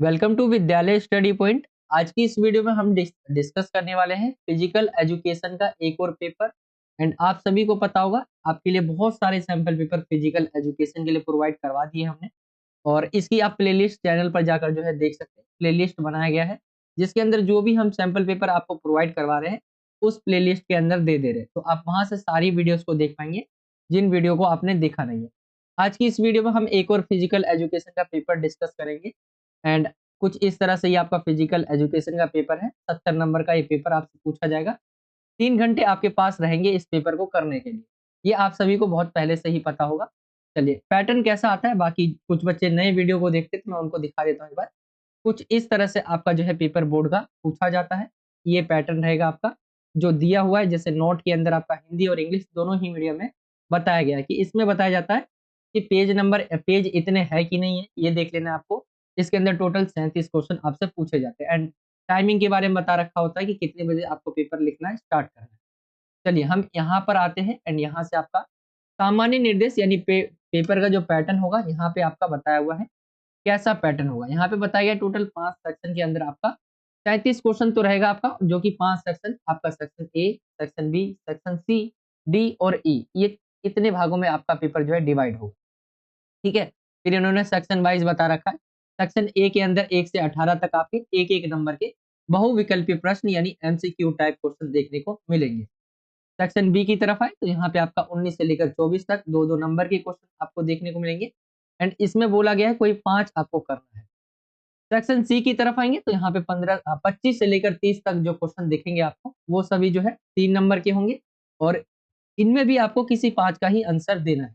Welcome to विद्यालय study point. आज की इस वीडियो में हम डिस्कस करने वाले हैं फिजिकल एजुकेशन का एक और पेपर। एंड आप सभी को पता होगा आपके लिए बहुत सारे सैंपल पेपर फिजिकल एजुकेशन के लिए प्रोवाइड करवा दिए हमने। और इसकी आप प्लेलिस्ट चैनल पर जाकर जो है देख सकते हैं। प्लेलिस्ट बनाया गया है जिसके अंदर जो भी हम सैंपल पेपर आपको प्रोवाइड करवा रहे हैं उस प्लेलिस्ट के अंदर दे दे रहे हैं, तो आप वहां से सारी वीडियोस को देख पाएंगे जिन वीडियो को आपने देखा नहीं है। आज की इस वीडियो में हम एक और फिजिकल एजुकेशन का पेपर डिस्कस करेंगे। एंड कुछ इस तरह से ये आपका फिजिकल एजुकेशन का पेपर है। 70 नंबर का ये पेपर आपसे पूछा जाएगा। 3 घंटे आपके पास रहेंगे इस पेपर को करने के लिए। ये आप सभी को बहुत पहले से ही पता होगा। चलिए पैटर्न कैसा आता है, बाकी कुछ बच्चे नए वीडियो को देखते तो मैं उनको दिखा देता हूँ एक बार। कुछ इस तरह से आपका जो है पेपर बोर्ड का पूछा जाता है। ये पैटर्न रहेगा आपका जो दिया हुआ है। जैसे नोट के अंदर आपका हिंदी और इंग्लिश दोनों ही मीडियम में बताया गया है कि इसमें बताया जाता है कि पेज इतने है कि नहीं है, ये देख लेना है आपको। इसके अंदर टोटल 37 क्वेश्चन आपसे पूछे जाते हैं। एंड टाइमिंग के बारे में बता रखा होता है कि कितने बजे आपको पेपर लिखना है, स्टार्ट करना है। चलिए हम यहाँ पर आते हैं एंड यहाँ से आपका सामान्य निर्देश यानी पेपर का जो पैटर्न होगा यहाँ पे आपका बताया हुआ है। कैसा पैटर्न होगा यहाँ पे बताया गया। टोटल 5 सेक्शन के अंदर आपका 37 क्वेश्चन तो रहेगा आपका, जो कि 5 सेक्शन आपका section A, section B, section C, D और ई, ये इतने भागों में आपका पेपर जो है डिवाइड होगा। ठीक है। फिर इन्होंने सेक्शन वाइज बता रखा है। सेक्शन ए के अंदर 1 से 18 तक आपके एक एक नंबर के बहुविकल्पीय प्रश्न यानी एमसीक्यू टाइप क्वेश्चन देखने को मिलेंगे। सेक्शन बी की तरफ आए तो यहाँ पे आपका 19 से लेकर 24 तक दो दो नंबर के क्वेश्चन आपको देखने को मिलेंगे। एंड इसमें बोला गया है कोई 5 आपको करना है। सेक्शन सी की तरफ आएंगे तो यहाँ पे 25 से लेकर 30 तक जो क्वेश्चन दिखेंगे आपको वो सभी जो है 3 नंबर के होंगे। और इनमें भी आपको किसी 5 का ही आंसर देना है।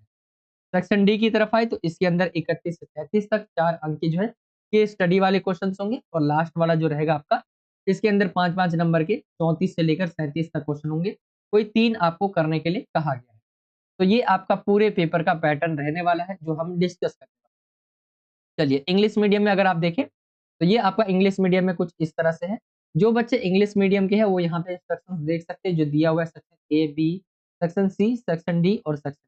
सेक्शन डी की तरफ आए तो इसके अंदर 31 से 33 तक 4 अंक की जो है केस स्टडी वाले क्वेश्चंस होंगे। और लास्ट वाला जो रहेगा आपका इसके अंदर 5 5 नंबर के 34 से लेकर 37 तक क्वेश्चन होंगे। कोई 3 आपको करने के लिए कहा गया है। तो ये आपका पूरे पेपर का पैटर्न रहने वाला है जो हम डिस्कस करेंगे। चलिए इंग्लिश मीडियम में अगर आप देखें तो ये आपका इंग्लिश मीडियम में कुछ इस तरह से है। जो बच्चे इंग्लिश मीडियम के हैं वो यहाँ पे इंस्ट्रक्शंस देख सकते हैं जो दिया हुआ है। Section A, B, section C, section D और सेक्शन।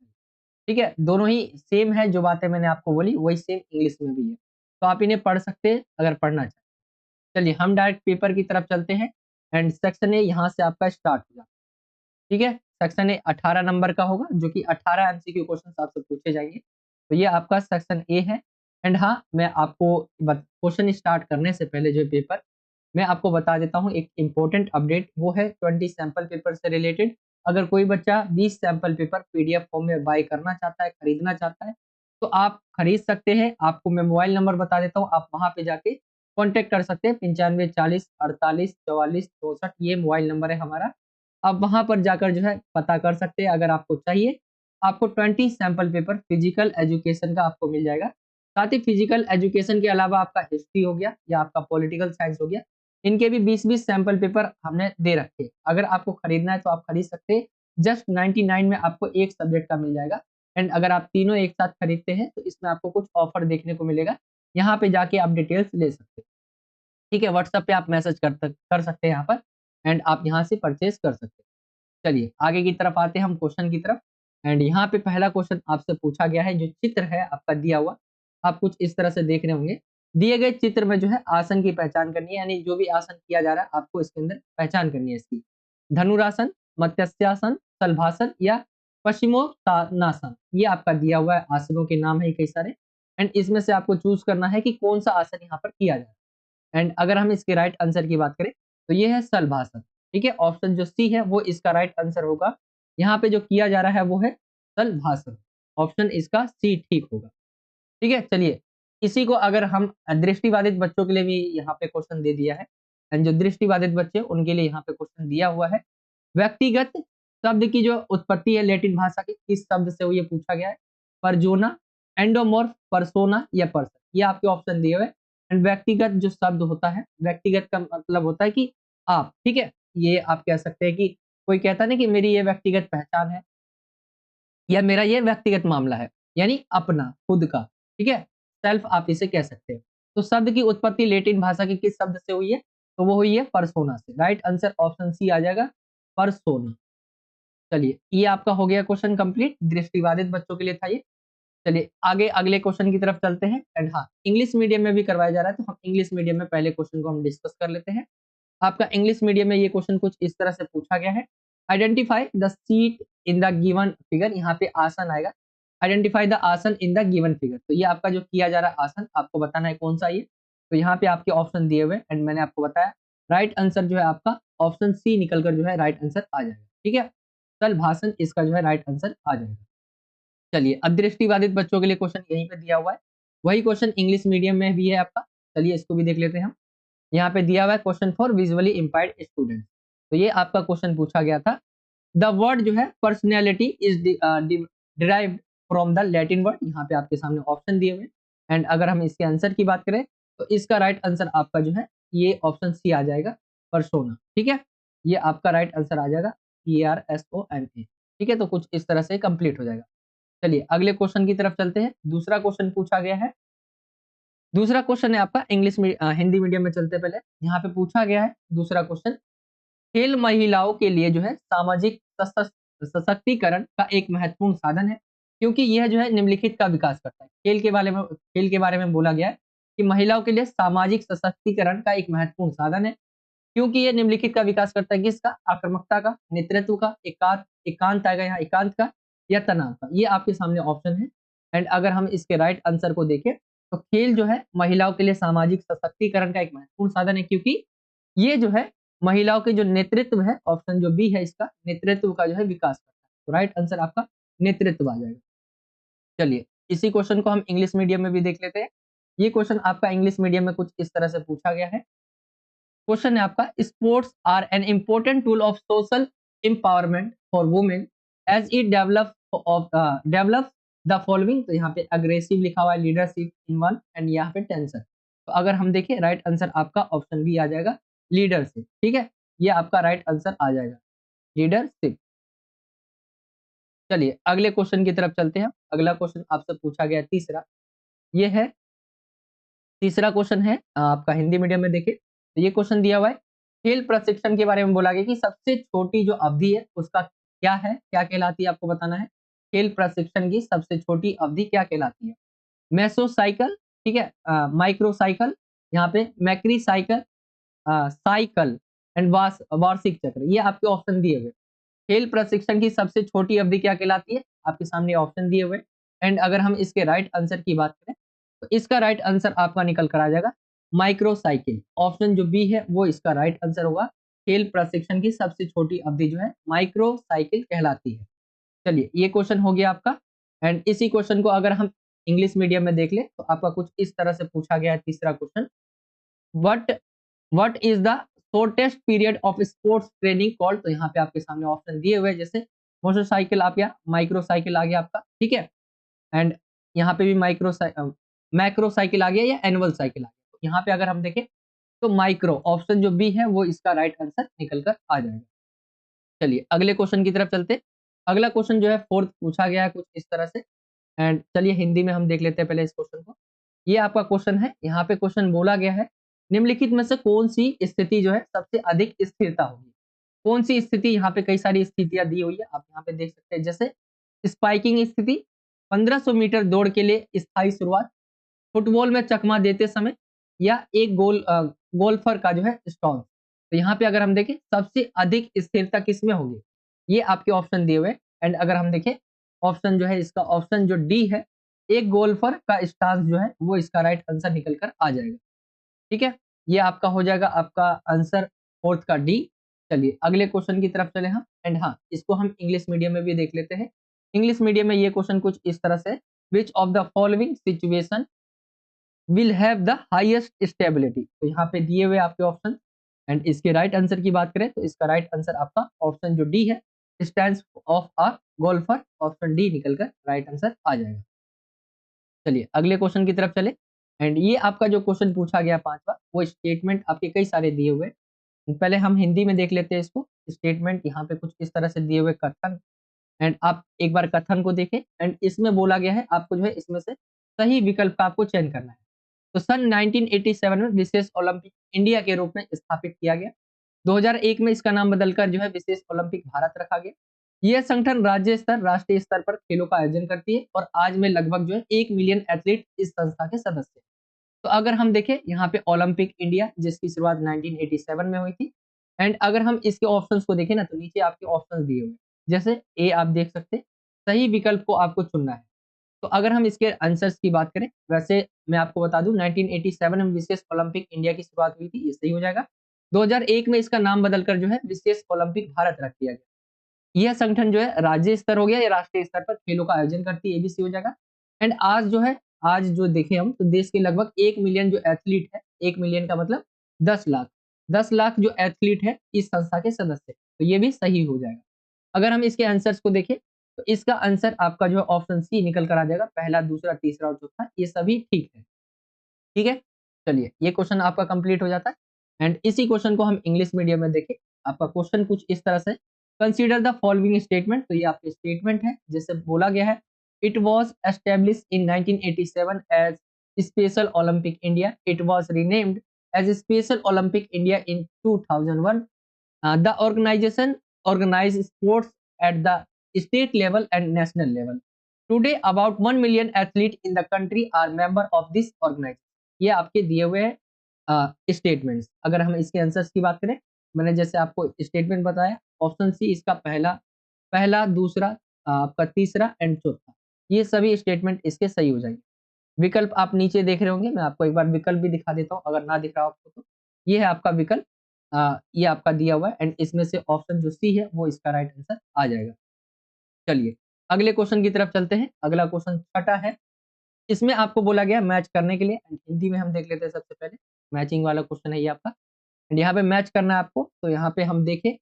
ठीक है, दोनों ही सेम है। जो बातें मैंने आपको बोली वही सेम इंग्लिश में भी है, तो आप इन्हें पढ़ सकते हैं अगर पढ़ना चाहें। चलिए हम डायरेक्ट पेपर की तरफ चलते हैं। एंड सेक्शन ए यहाँ से आपका स्टार्ट हो जाता है। ठीक है, सेक्शन ए 18 नंबर का होगा जो कि 18 एमसीक्यू क्वेश्चन आपसे पूछे जाएंगे। तो ये आपका सेक्शन ए है। एंड हाँ, मैं आपको क्वेश्चन स्टार्ट करने से पहले जो पेपर मैं आपको बता देता हूँ एक इम्पोर्टेंट अपडेट, वो है 20 सैंपल पेपर से रिलेटेड। अगर कोई बच्चा 20 सैंपल पेपर पीडीएफ फॉर्म में बाय करना चाहता है, खरीदना चाहता है, तो आप खरीद सकते हैं। आपको मैं मोबाइल नंबर बता देता हूँ, आप वहां पे जाके कांटेक्ट कर सकते हैं। 95 40 48 44 64 ये मोबाइल नंबर है हमारा। आप वहां पर जाकर जो है पता कर सकते हैं अगर आपको चाहिए। आपको 20 सैंपल पेपर फिजिकल एजुकेशन का आपको मिल जाएगा। साथ ही फिजिकल एजुकेशन के अलावा आपका हिस्ट्री हो गया या आपका पॉलिटिकल साइंस हो गया, इनके भी 20-20 सैंपल पेपर हमने दे रखे हैं। अगर आपको खरीदना है तो आप खरीद सकते हैं। जस्ट 99 में आपको एक सब्जेक्ट का मिल जाएगा। एंड अगर आप तीनों एक साथ खरीदते हैं तो इसमें आपको कुछ ऑफर देखने को मिलेगा। यहाँ पे जाके आप डिटेल्स ले सकते हैं। ठीक है, व्हाट्सएप पे आप मैसेज कर सकते हैं यहाँ पर। एंड आप यहाँ से परचेज कर सकते हैं। चलिए आगे की तरफ आते हैं हम क्वेश्चन की तरफ। एंड यहाँ पे पहला क्वेश्चन आपसे पूछा गया है। जो चित्र है आपका दिया हुआ, आप कुछ इस तरह से देख रहे होंगे। दिए गए चित्र में जो है आसन की पहचान करनी है, यानी जो भी आसन किया जा रहा है आपको इसके अंदर पहचान करनी है इसकी। धनुरासन, मत्स्यासन, सलभासन या पश्चिमोत्तानासन, ये आपका दिया हुआ है। आसनों के नाम है कई सारे। एंड इसमें से आपको चूज करना है कि कौन सा आसन यहाँ पर किया जा रहा है। एंड अगर हम इसके राइट आंसर की बात करें तो ये है सलभासन। ठीक है, ऑप्शन जो सी है वो इसका राइट आंसर होगा। यहाँ पे जो किया जा रहा है वो है सलभासन। ऑप्शन इसका सी ठीक होगा। ठीक है, चलिए इसी को अगर हम दृष्टिबाधित बच्चों के लिए भी यहाँ पे क्वेश्चन दे दिया है। एंड जो दृष्टिबाधित बच्चे उनके लिए यहाँ पे क्वेश्चन दिया हुआ है। व्यक्तिगत शब्द की जो उत्पत्ति है लैटिन भाषा की, किस शब्द से वो ये पूछा गया है। परजोना, एंडोमॉर्फ, परसोना या पर्सन, ये आपके ऑप्शन दिए हुए। एंड व्यक्तिगत जो शब्द होता है, व्यक्तिगत का मतलब होता है कि आप। ठीक है, ये आप कह सकते हैं कि कोई कहता है ना कि मेरी ये व्यक्तिगत पहचान है या मेरा ये व्यक्तिगत मामला है, यानी अपना खुद का। ठीक है, सेल्फ आप इसे कह सकते हैं। तो शब्द की उत्पत्ति लैटिन भाषा के किस शब्द से हुई है, तो वो हुई है परसोना से। राइट आंसर ऑप्शन सी आ जाएगा, परसोना। चलिए ये आपका हो गया क्वेश्चन कंप्लीट। दृष्टिबाधित बच्चों के लिए था ये। चलिए आगे अगले क्वेश्चन की तरफ चलते हैं। एंड हाँ, इंग्लिश मीडियम में भी करवाया जा रहा है, तो हम इंग्लिश मीडियम में पहले क्वेश्चन को हम डिस्कस कर लेते हैं। आपका इंग्लिश मीडियम में ये क्वेश्चन कुछ इस तरह से पूछा गया है। Identify the seat in the given figure, यहाँ पे आसन आएगा। आइडेंटिफाई द आसन इन द गिवन फिगर, तो ये आपका जो किया जा रहा है आसन, आपको बताना है कौन सा ये। तो यहाँ पे आपके ऑप्शन दिए हुए एंड मैंने आपको बताया राइट आंसर जो है आपका ऑप्शन सी निकलकर जो है राइट आंसर आ जाएगा। ठीक है, चल भाषण इसका जो है राइट आंसर आ जाएगा। चलिए, अब दृष्टिबाधित बच्चों के लिए क्वेश्चन यहीं पे दिया हुआ है, वही क्वेश्चन इंग्लिश मीडियम में भी है आपका। चलिए इसको भी देख लेते हैं हम। यहाँ पे दिया हुआ है question for visually impaired student, तो ये आपका क्वेश्चन पूछा गया था। द वर्ड जो है personality is derived from the Latin word, यहाँ पे आपके सामने ऑप्शन दिए हुए। एंड अगर हम इसके आंसर की बात करें तो इसका राइट आंसर आपका जो है ये ऑप्शन सी आ जाएगा, पर्सोना। ठीक है, ये आपका राइट आंसर आ जाएगा, PRSONA। ठीक है, तो कुछ इस तरह से कंप्लीट हो जाएगा। चलिए अगले क्वेश्चन की तरफ चलते हैं। दूसरा क्वेश्चन पूछा गया है, दूसरा क्वेश्चन है आपका इंग्लिश में, हिंदी मीडियम में चलते पहले। यहाँ पे पूछा गया है दूसरा क्वेश्चन, खेल महिलाओं के लिए जो है सामाजिक सशक्तिकरण का एक महत्वपूर्ण साधन है, क्योंकि यह जो है निम्नलिखित का विकास करता है। खेल के बारे में बोला गया है कि महिलाओं के लिए सामाजिक सशक्तिकरण का एक महत्वपूर्ण साधन है, क्योंकि ये निम्नलिखित का विकास करता है। किसका? आक्रामकता का, नेतृत्व का, एकांत आएगा यहाँ, एकांत का या तनाव का। ये आपके सामने ऑप्शन है। एंड अगर हम इसके राइट आंसर को देखें तो खेल जो है महिलाओं के लिए सामाजिक सशक्तिकरण का एक महत्वपूर्ण साधन है, क्योंकि ये जो है महिलाओं के जो नेतृत्व है, ऑप्शन जो बी है इसका, नेतृत्व का जो है विकास करता है। तो राइट आंसर आपका नेतृत्व आ जाएगा। चलिए इसी क्वेश्चन को हम इंग्लिश मीडियम में भी देख लेते हैं। ये क्वेश्चन आपका इंग्लिश मीडियम में कुछ इस तरह से पूछा गया है। क्वेश्चन है आपका, sports are an important tool of social empowerment for women as it develop the following. तो यहाँ पे अग्रेसिव लिखा हुआ है, लीडरशिप इन वन, एंड यहाँ पे टेंशन। तो अगर हम देखें राइट आंसर आपका ऑप्शन बी आ जाएगा, लीडरशिप। ठीक है, ये आपका राइट आंसर आ जाएगा, लीडरशिप। चलिए अगले क्वेश्चन की तरफ चलते हैं। अगला क्वेश्चन आपसे पूछा गया तीसरा, ये है तीसरा क्वेश्चन है आपका हिंदी मीडियम में। देखिए तो ये क्वेश्चन दिया हुआ है, खेल प्रशिक्षण के बारे में बोला गया कि सबसे छोटी जो अवधि है उसका क्या है, क्या कहलाती है, आपको बताना है। खेल प्रशिक्षण की सबसे छोटी अवधि क्या कहलाती है? मेसो साइकिल, ठीक है, माइक्रो साइकिल, यहाँ पे मैक्री साइकिल, साइकिल एंड वार्षिक चक्र। ये आपके ऑप्शन दिए हुए। खेल प्रशिक्षण की सबसे छोटी अवधि क्या कहलाती है? आपके सामने ऑप्शन दिए हुए। एंड अगर हम इसके राइट आंसर की बात करें तो इसका राइट आंसर आपका निकल कर आ जाएगा, माइक्रो साइकिल। ऑप्शन जो बी है वो इसका राइट आंसर होगा। खेल प्रशिक्षण की सबसे छोटी अवधि जो है माइक्रो साइकिल कहलाती है। चलिए ये क्वेश्चन हो गया आपका। एंड इसी क्वेश्चन को अगर हम इंग्लिश मीडियम में देख ले तो आपका कुछ इस तरह से पूछा गया है तीसरा question, what what is the shortest period of sports training called. तो यहाँ पे आपके सामने ऑप्शन दिए हुए हैं, जैसे मोटरसाइकिल आ गया, माइक्रो साइकिल आ गया आपका, ठीक है, एंड यहाँ पे भी मैक्रो साइकिल आ गया या एनुअल साइकिल आ गया। तो यहाँ पे अगर हम देखें तो माइक्रो, ऑप्शन जो बी है वो इसका राइट आंसर निकल कर आ जाएगा। चलिए अगले क्वेश्चन की तरफ चलते। अगला क्वेश्चन जो है फोर्थ पूछा गया है कुछ इस तरह से। एंड चलिए हिंदी में हम देख लेते हैं पहले इस क्वेश्चन को। ये आपका क्वेश्चन है, यहाँ पे क्वेश्चन बोला गया है, निम्नलिखित में से कौन सी स्थिति जो है सबसे अधिक स्थिरता होगी? कौन सी स्थिति? यहाँ पे कई सारी स्थितियां दी हुई है, आप यहाँ पे देख सकते हैं, जैसे स्पाइकिंग स्थिति, 1500 मीटर दौड़ के लिए स्थायी शुरुआत, फुटबॉल में चकमा देते समय, या एक गोल्फर का जो है स्टॉल। तो यहाँ पे अगर हम देखें सबसे अधिक स्थिरता किस में होगी, ये आपके ऑप्शन दिए हुए। एंड अगर हम देखें ऑप्शन जो है इसका, ऑप्शन जो डी है, एक गोल्फर का स्टांस जो है वो इसका राइट आंसर निकल कर आ जाएगा। ठीक है, ये आपका हो जाएगा आपका आंसर फोर्थ का डी। चलिए अगले क्वेश्चन की तरफ चले हम। एंड हाँ, इसको हम इंग्लिश मीडियम में भी देख लेते हैं। इंग्लिश मीडियम में ये क्वेश्चन कुछ इस तरह से, विच of the following situation will have the highest stability. तो यहाँ पे दिए हुए आपके ऑप्शन। एंड इसके राइट आंसर की बात करें तो इसका राइट आंसर आपका ऑप्शन जो डी है, stands of a golfer, option D निकलकर राइट आंसर आ जाएगा। चलिए अगले क्वेश्चन की तरफ चले। एंड ये आपका जो क्वेश्चन पूछा गया पांचवा, वो स्टेटमेंट आपके कई सारे दिए हुए। पहले हम हिंदी में देख लेते हैं इसको। स्टेटमेंट यहाँ पे कुछ इस तरह से दिए हुए कथन। एंड आप एक बार कथन को देखें। एंड इसमें बोला गया है आपको जो है इसमें से सही विकल्प का आपको चयन करना है। तो सन 1987 में विशेष ओलंपिक इंडिया के रूप में स्थापित किया गया। 2001 में इसका नाम बदलकर जो है विशेष ओलंपिक भारत रखा गया। यह संगठन राज्य स्तर, राष्ट्रीय स्तर पर खेलों का आयोजन करती है और आज में लगभग जो है 1 मिलियन एथलीट इस संस्था के सदस्य हैं। तो अगर हम देखें यहाँ पे ओलंपिक इंडिया जिसकी शुरुआत 1987 में हुई थी एंड अगर हम इसके ऑप्शंस को देखें ना तो नीचे आपके ऑप्शंस दिए हुए हैं। जैसे ए आप देख सकते हैं, सही विकल्प को आपको चुनना है। तो अगर हम इसके आंसर्स की बात करें, वैसे मैं आपको बता दूं 1987 में विशेष ओलंपिक इंडिया की शुरुआत हुई थी, ये सही हो जाएगा। 2001 में इसका नाम बदलकर जो है विशेष ओलंपिक भारत रख दिया गया। यह संगठन जो है राज्य स्तर हो गया या राष्ट्रीय स्तर पर खेलों का आयोजन करती है, ये भी सही हो जाएगा। एंड आज जो है, आज जो देखें हम तो देश के लगभग 1 मिलियन जो एथलीट है, 1 मिलियन का मतलब 10 लाख, 10 लाख जो एथलीट है इस संस्था के सदस्य हैं। तो ये भी सही हो जाएगा। अगर हम इसके आंसर्स को देखें तो इसका आंसर आपका जो है ऑप्शन सी निकल कर आ जाएगा। पहला, दूसरा, तीसरा और चौथा ये सभी ठीक है। ठीक है? चलिए ये क्वेश्चन आपका कंप्लीट हो जाता है एंड इसी क्वेश्चन को हम इंग्लिश मीडियम में देखें। आपका क्वेश्चन कुछ इस तरह से, कंसीडर द फॉलोइंग स्टेटमेंट। तो ये आपके स्टेटमेंट है जैसे बोला गया है, it was established in 1987 as special Olympic India, it was renamed as special Olympic India in 2001, the organization organize sports at the state level and national level. Today, about 1 million athletes in the country are member of this organization. ये आपके दिए हुए statements. अगर हम इसके answers की बात करें, मैंने जैसे आपको स्टेटमेंट बताया, ऑप्शन सी इसका पहला, पहला, दूसरा, आपका तीसरा एंड चौथा, ये सभी स्टेटमेंट इसके सही हो जाएंगे। विकल्प आप नीचे देख रहे होंगे, मैं आपको एक बार विकल्प भी दिखा देता हूँ अगर ना दिख रहा हो आपको तो। ये है आपका विकल्प, ये आपका दिया हुआ है एंड इसमें से ऑप्शन जो सी है वो इसका राइट आंसर आ जाएगा। चलिए अगले क्वेश्चन की तरफ चलते हैं। अगला क्वेश्चन छठा है, इसमें आपको बोला गया मैच करने के लिए एंड हिंदी में हम देख लेते हैं सबसे पहले। मैचिंग वाला क्वेश्चन है ये आपका एंड यहाँ पे मैच करना है आपको। तो यहाँ पे हम देखें,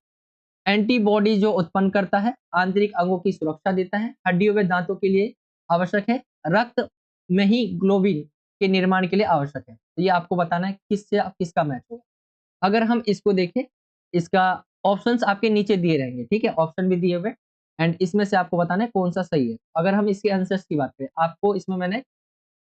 एंटीबॉडी जो उत्पन्न करता है, आंतरिक अंगों की सुरक्षा देता है, हड्डियों में दांतों के लिए आवश्यक है, रक्त में ही ग्लोबिन के निर्माण के लिए आवश्यक है। तो ये आपको बताना है किससे किसका मैच होगा। अगर हम इसको देखें, इसका ऑप्शंस आपके नीचे दिए रहेंगे, ठीक है, ऑप्शन भी दिए हुए एंड इसमें से आपको बताना है कौन सा सही है। अगर हम इसके आंसर्स की बात करें, आपको इसमें मैंने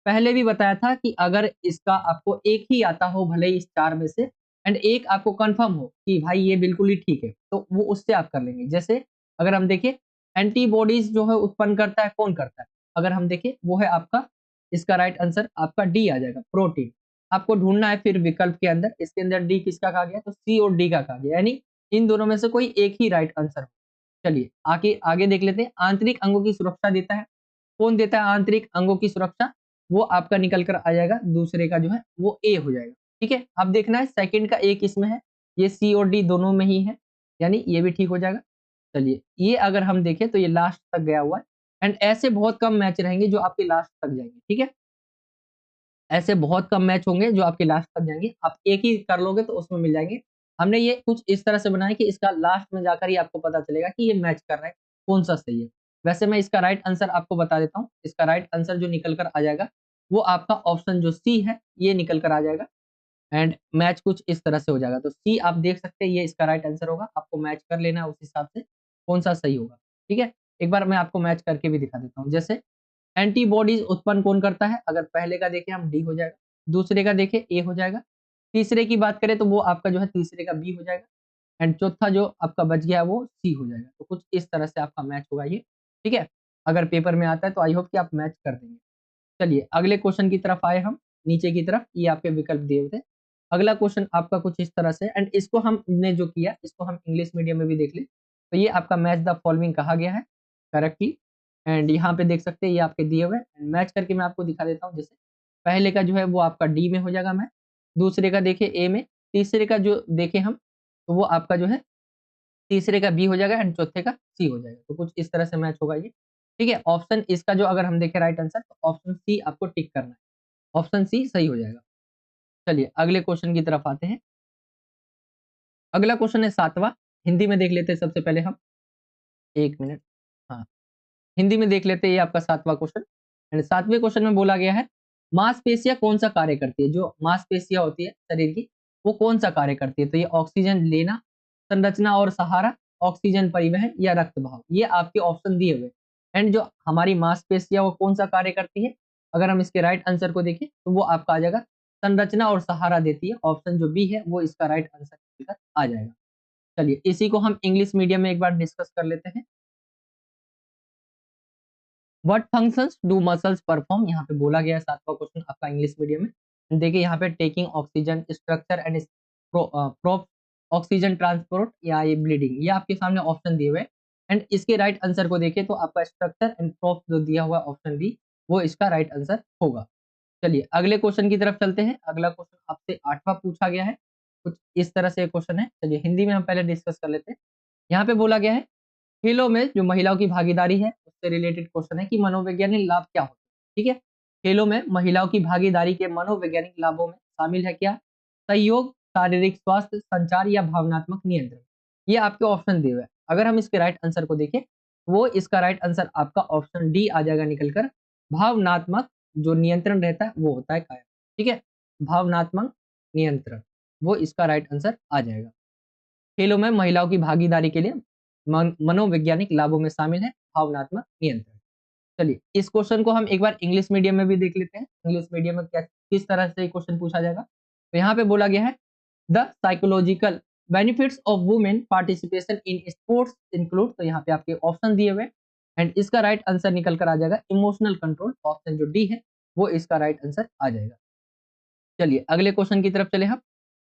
पहले भी बताया था कि अगर इसका आपको एक ही आता हो भले ही इस 4 में से एंड एक आपको कंफर्म हो कि भाई ये बिल्कुल ही ठीक है, तो वो उससे आप कर लेंगे। जैसे अगर हम देखें, एंटीबॉडीज जो है उत्पन्न करता है, कौन करता है? अगर हम देखें वो है आपका, इसका राइट आंसर आपका डी आ जाएगा, प्रोटीन। आपको ढूँढना है फिर विकल्प के अंदर, इसके अंदर डी किसका कहा गया? तो सी और डी का कहा गया, यानी इन दोनों में से कोई एक ही राइट आंसर हो। चलिए आगे आगे देख लेते हैं। आंतरिक अंगों की सुरक्षा देता है, कौन देता है आंतरिक अंगों की सुरक्षा? वो आपका निकल कर आ जाएगा, दूसरे का जो है वो ए हो जाएगा। ठीक है, अब देखना है सेकंड का ए किसमें है, ये सी और डी दोनों में ही है, यानी ये भी ठीक हो जाएगा। चलिए ये अगर हम देखें तो ये लास्ट तक गया हुआ है एंड ऐसे बहुत कम मैच रहेंगे जो आपके लास्ट तक जाएंगे। ठीक है, ऐसे बहुत कम मैच होंगे जो आपके लास्ट तक जाएंगे, आप एक ही कर लोगे तो उसमें मिल जाएंगे। हमने ये कुछ इस तरह से बनाया कि इसका लास्ट में जाकर ही आपको पता चलेगा कि ये मैच कर रहा है, कौन सा सही है। वैसे मैं इसका राइट आंसर आपको बता देता हूँ, इसका राइट आंसर जो निकल कर आ जाएगा वो आपका ऑप्शन जो सी है ये निकल कर आ जाएगा एंड मैच कुछ इस तरह से हो जाएगा। तो सी आप देख सकते हैं, ये इसका राइट आंसर होगा, आपको मैच कर लेना है उस हिसाब से कौन सा सही होगा। ठीक है, एक बार मैं आपको मैच करके भी दिखा देता हूँ। जैसे एंटीबॉडीज उत्पन्न कौन करता है? अगर पहले का देखें हम डी हो जाएगा, दूसरे का देखें ए हो जाएगा, तीसरे की बात करें तो वो आपका जो है तीसरे का बी हो जाएगा एंड चौथा जो आपका बच गया वो सी हो जाएगा। तो कुछ इस तरह से आपका मैच होगा ये। ठीक है, अगर पेपर में आता है तो आई होप कि आप मैच कर देंगे। चलिए अगले क्वेश्चन की तरफ आए हम, नीचे की तरफ ये आपके विकल्प दिए हुए थे। अगला क्वेश्चन आपका कुछ इस तरह से एंड इसको हमने जो किया इसको हम इंग्लिश मीडियम में भी देख लें। तो ये आपका मैच द फॉलोइंग कहा गया है करेक्टली एंड यहाँ पे देख सकते हैं ये आपके दिए हुए एंड मैच करके मैं आपको दिखा देता हूँ। जैसे पहले का जो है वो आपका डी में हो जाएगा मैच, दूसरे का देखे ए में, तीसरे का जो देखे हम तो वो आपका जो है तीसरे का बी हो जाएगा एंड चौथे का सी हो जाएगा। तो कुछ इस तरह से मैच होगा ये। ठीक है, ऑप्शन इसका जो अगर हम देखें राइट आंसर तो ऑप्शन सी आपको टिक करना है, ऑप्शन सी सही हो जाएगा। चलिए अगले क्वेश्चन की तरफ आते हैं। अगला क्वेश्चन है सातवां, हिंदी में देख लेते हैं सबसे पहले हम, एक मिनट, हाँ हिंदी में देख लेते हैं। ये आपका सातवां क्वेश्चन एंड सातवें क्वेश्चन में बोला गया है, मांसपेशियां कौन सा कार्य करती है? जो मांसपेशियां होती है शरीर की वो कौन सा कार्य करती है? तो ये ऑक्सीजन लेना, संरचना और सहारा, ऑक्सीजन परिवहन या रक्त बहाव, ये आपके ऑप्शन दिए हुए एंड जो हमारी मांसपेशियां वो कौन सा कार्य करती है? अगर हम इसके राइट आंसर को देखें तो वो आपका आ जाएगा संरचना और सहारा देती है, ऑप्शन जो बी है वो इसका राइट आंसर आ जाएगा। चलिए इसी को हम इंग्लिश मीडियम में एक बार डिस्कस कर लेते हैं। What functions do muscles perform, यहाँ पे बोला गया है 7वां क्वेश्चन आपका इंग्लिश मीडियम में। देखिए यहाँ पे taking oxygen, structure and prop oxygen transport या ये ब्लीडिंग, ये आपके सामने ऑप्शन दिए हुए हैं। एंड इसके राइट आंसर को देखें तो आपका स्ट्रक्चर एंड प्रोप जो दिया हुआ ऑप्शन बी, वो इसका राइट आंसर होगा। चलिए अगले क्वेश्चन की तरफ चलते हैं। अगला क्वेश्चन आपसे 8वां पूछा गया है, कुछ इस तरह से क्वेश्चन है। चलिए हिंदी में हम पहले डिस्कस कर लेते हैं। यहाँ पे बोला गया है खेलों में जो महिलाओं की भागीदारी है उससे रिलेटेड क्वेश्चन है कि मनोवैज्ञानिक लाभ क्या होते हैं। ठीक है, खेलों में महिलाओं की भागीदारी के मनोवैज्ञानिक लाभों में शामिल है क्या? सहयोग, शारीरिक स्वास्थ्य, संचार या भावनात्मक नियंत्रण। ये आपके ऑप्शन दिए हुए हैं। अगर हम इसके राइट आंसर को देखें, वो इसका राइट आंसर आपका ऑप्शन डी आ जाएगा निकलकर। भावनात्मक जो नियंत्रण रहता है वो होता है कायम। ठीक है, भावनात्मक नियंत्रण, वो इसका राइट आंसर आ जाएगा। खेलों में महिलाओं की भागीदारी के लिए मनोवैज्ञानिक लाभों में शामिल है भावनात्मक नियंत्रण। चलिए इस क्वेश्चन को हम एक बार इंग्लिश मीडियम में भी देख लेते हैं। इंग्लिश मीडियम में किस तरह से क्वेश्चन पूछा जाएगा। तो यहाँ पे बोला गया है the psychological benefits of women participation in sports include, तो यहाँ पे आपके ऑप्शन दिए हुए एंड इसका राइट आंसर निकल कर आ जाएगा इमोशनल कंट्रोल। ऑप्शन जो डी है वो इसका राइट आंसर आ जाएगा। चलिए अगले क्वेश्चन की तरफ चले हम।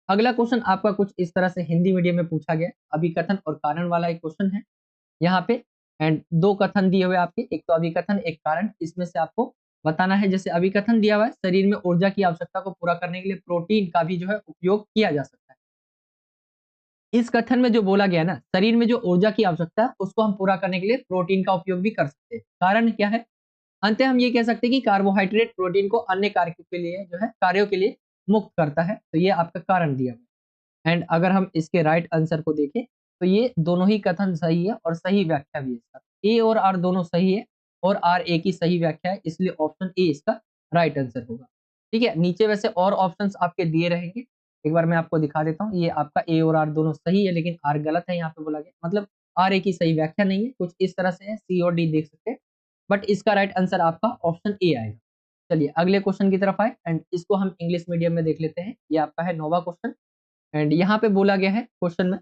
अगला क्वेश्चन आपका कुछ इस तरह से हिंदी मीडियम में पूछा गया है। अभिकथन और कारण वाला एक क्वेश्चन है यहाँ पे। एंड दो कथन दिए हुए आपके, एक तो अभिकथन एक कारण। इसमें से आपको बताना है, जैसे अभिकथन दिया हुआ है शरीर में ऊर्जा की आवश्यकता को पूरा करने के लिए प्रोटीन का भी जो है उपयोग किया जा सकता है। इस कथन में जो बोला गया है ना, शरीर में जो ऊर्जा की आवश्यकता है उसको हम पूरा करने के लिए प्रोटीन का उपयोग भी कर सकते हैं। कारण क्या है? अंत हम ये कह सकते हैं कि कार्बोहाइड्रेट प्रोटीन को अन्य कार्यों के लिए जो है कार्यों के लिए मुक्त करता है। तो ये आपका कारण दिया हुआ है। एंड अगर हम इसके राइट आंसर को देखें तो ये दोनों ही कथन सही है और सही व्याख्या भी है इसका। ए और आर दोनों सही है और आर ए की सही व्याख्या है, इसलिए ऑप्शन ए इसका राइट आंसर होगा। ठीक है, नीचे वैसे और ऑप्शंस आपके दिए रहेंगे, एक बार मैं आपको दिखा देता हूँ। ये आपका ए और आर दोनों सही है, लेकिन आर गलत है यहाँ पे बोला गया, मतलब आर ए की सही व्याख्या नहीं है, कुछ इस तरह से है। सी और डी देख सकते हैं, बट इसका राइट आंसर आपका ऑप्शन ए आएगा। चलिए अगले क्वेश्चन की तरफ आए एंड इसको हम इंग्लिश मीडियम में देख लेते हैं। ये आपका है 9वां क्वेश्चन एंड यहाँ पे बोला गया है क्वेश्चन में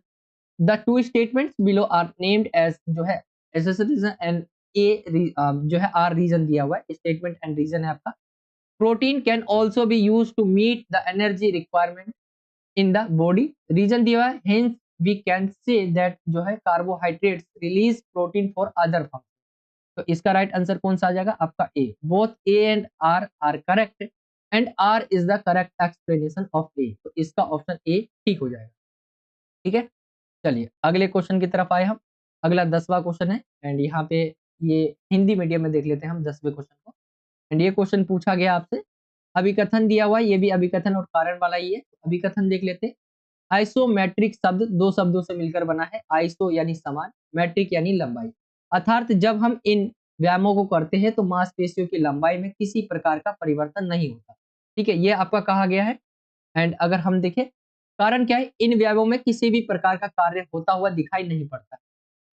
the two statements below are named as जो है रीजन एंड ए जो है आर रीजन दिया हुआ है। स्टेटमेंट एंड रीजन है आपका protein can also be use to meet the energy requirement in the body. Reason दिया हुआ है hence we can say that जो है carbohydrates release protein for other function. तो इसका राइट आंसर कौन सा आ जाएगा? आपका A. Both A and R are correct and R is the correct explanation of A. तो इसका ऑप्शन ए ठीक हो जाएगा। ठीक है, चलिए अगले क्वेश्चन की तरफ आए हम। अगला 10वां क्वेश्चन है एंड यहाँ पे ये हिंदी मीडियम में देख लेते हैं हम 10वें क्वेश्चन को। एंड ये क्वेश्चन पूछा गया आपसे, अभिकथन दिया हुआ है, ये भी अभिकथन और कारण वाला ही है। अभिकथन देख लेते हैं। आइसोमेट्रिक शब्द दो शब्दों से मिलकर बना है। आइसो यानी समान, मैट्रिक यानी लंबाई। अर्थात जब हम इन व्यायामों को करते हैं तो मांसपेशियों की लंबाई में किसी प्रकार का परिवर्तन नहीं होता। ठीक है, ये आपका कहा गया है। एंड अगर हम देखें कारण क्या है, इन व्यायामों में किसी भी प्रकार का कार्य होता हुआ दिखाई नहीं पड़ता।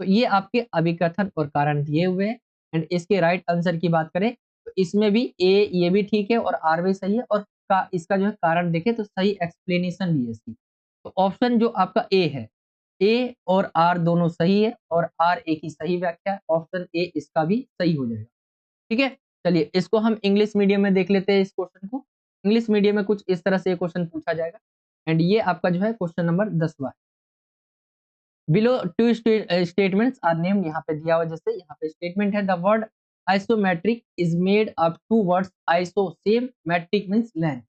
तो ये आपके अभिकथन और कारण दिए हुए हैं। एंड इसके राइट आंसर की बात करें तो इसमें भी ए ये भी ठीक है और आर भी सही है, और इसका जो है कारण देखें तो सही एक्सप्लेनेशन भी है इसकी। तो ऑप्शन जो आपका ए है, ए और आर दोनों सही है और आर ए की सही व्याख्या है। ऑप्शन ए इसका भी सही हो जाएगा। ठीक है, चलिए इसको हम इंग्लिश मीडियम में देख लेते हैं। इस क्वेश्चन को इंग्लिश मीडियम में कुछ इस तरह से क्वेश्चन पूछा जाएगा एंड ये आपका जो है क्वेश्चन नंबर 10वां है। Below two statements are named, यहाँ पे दिया हुआ जैसे यहाँ पे स्टेटमेंट है the word isometric is made up two words iso same, metric means length.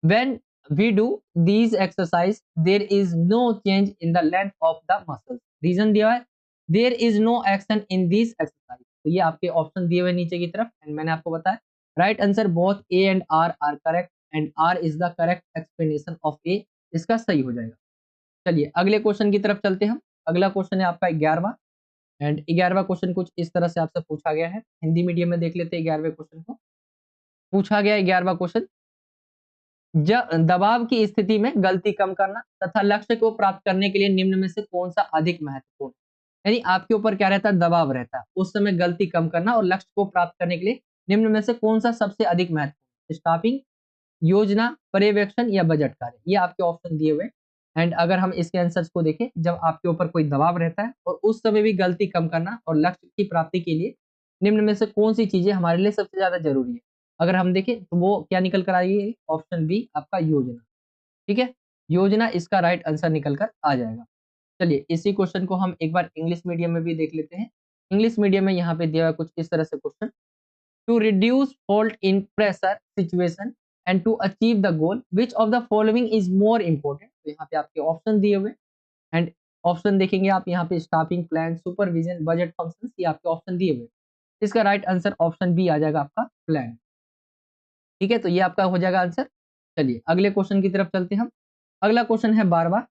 When we do these exercise, there is no change in the length of the muscles. Reason दिया है there is no action in these exercise. तो ये आपके option दिए हुए नीचे की तरफ एंड मैंने आपको बताया right answer both A and R are correct and R is the correct explanation of A, इसका सही हो जाएगा। चलिए अगले क्वेश्चन की तरफ चलते हैं हम। अगला क्वेश्चन है आपका 11वां एंड 11वां क्वेश्चन कुछ इस तरह से आपसे पूछा गया है। हिंदी मीडियम में देख लेते हैं 11वें क्वेश्चन को। पूछा गया 11वां क्वेश्चन, दबाव की स्थिति में गलती कम करना तथा लक्ष्य को प्राप्त करने के लिए निम्न में से कौन सा अधिक महत्वपूर्ण है। यानी आपके ऊपर क्या रहता है, दबाव रहता है, उस समय गलती कम करना और लक्ष्य को प्राप्त करने के लिए निम्न में से कौन सा सबसे अधिक महत्वपूर्ण, स्टाफिंग, योजना, पर्यवेक्षण या बजट कार्य। ये आपके ऑप्शन दिए हुए। एंड अगर हम इसके आंसर्स को देखें, जब आपके ऊपर कोई दबाव रहता है और उस समय भी गलती कम करना और लक्ष्य की प्राप्ति के लिए निम्न में से कौन सी चीजें हमारे लिए सबसे ज्यादा जरूरी है? अगर हम देखें तो वो क्या निकल कर आएगी? ऑप्शन बी आपका योजना। ठीक है, योजना इसका राइट आंसर निकल कर आ जाएगा। चलिए इसी क्वेश्चन को हम एक बार इंग्लिश मीडियम में भी देख लेते हैं। इंग्लिश मीडियम में यहाँ पे दिया हुआ कुछ इस तरह से question, to reduce fault in pressure situation and to achieve the goal which of the following is more important. तो यहाँ पे आपके ऑप्शन दिए हुए एंड ऑप्शन देखेंगे आप यहाँ पे, staffing plan, supervision, budget functions, ये आपके ऑप्शन दिए हुए। इसका राइट आंसर ऑप्शन बी आ जाएगा आपका, प्लान। ठीक है, तो ये आपका हो जाएगा आंसर। चलिए अगले क्वेश्चन की तरफ चलते हैं हम। अगला क्वेश्चन है 12वां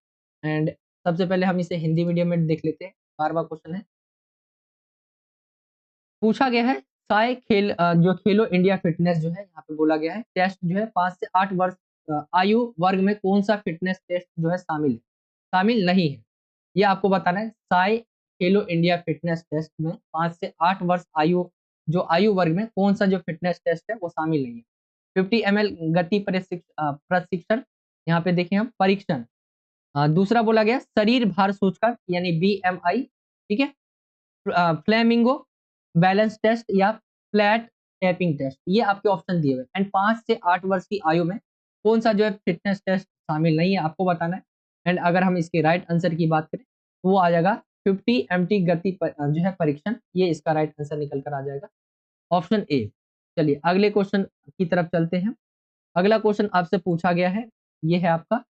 एंड सबसे पहले हम इसे हिंदी मीडियम में देख लेते हैं। 12वां क्वेश्चन है, पूछा गया है जो खेलो इंडिया फिटनेस जो है यहाँ पे बोला गया है, टेस्ट जो है 5 से 8 वर्ष आयु वर्ग में कौन सा फिटनेस टेस्ट जो है शामिल है, शामिल नहीं है। ये आपको बताना है। Sai Khelo India fitness test में 5 से 8 वर्ष आयु वर्ग में कौन सा जो फिटनेस टेस्ट है वो शामिल नहीं है। 50 ml गति प्रशिक्षण, यहाँ पे देखें हम परीक्षण। दूसरा बोला गया शरीर भार सूचकांक यानी BMI। ठीक है, फ्लेमिंगो बैलेंस टेस्ट या फ्लैट टैपिंग टेस्ट, ये आपके ऑप्शन दिए हुए। एंड 5 से 8 वर्ष की आयु में कौन सा जो है फिटनेस टेस्ट शामिल नहीं है, आपको बताना है। एंड अगर हम इसके राइट आंसर की बात करें तो वो आ जाएगा 50 MT जो है परीक्षण, ये इसका राइट आंसर निकल कर आ जाएगा, ऑप्शन ए। चलिए अगले क्वेश्चन की तरफ चलते हैं। अगला क्वेश्चन आपसे पूछा गया है, ये है आपका,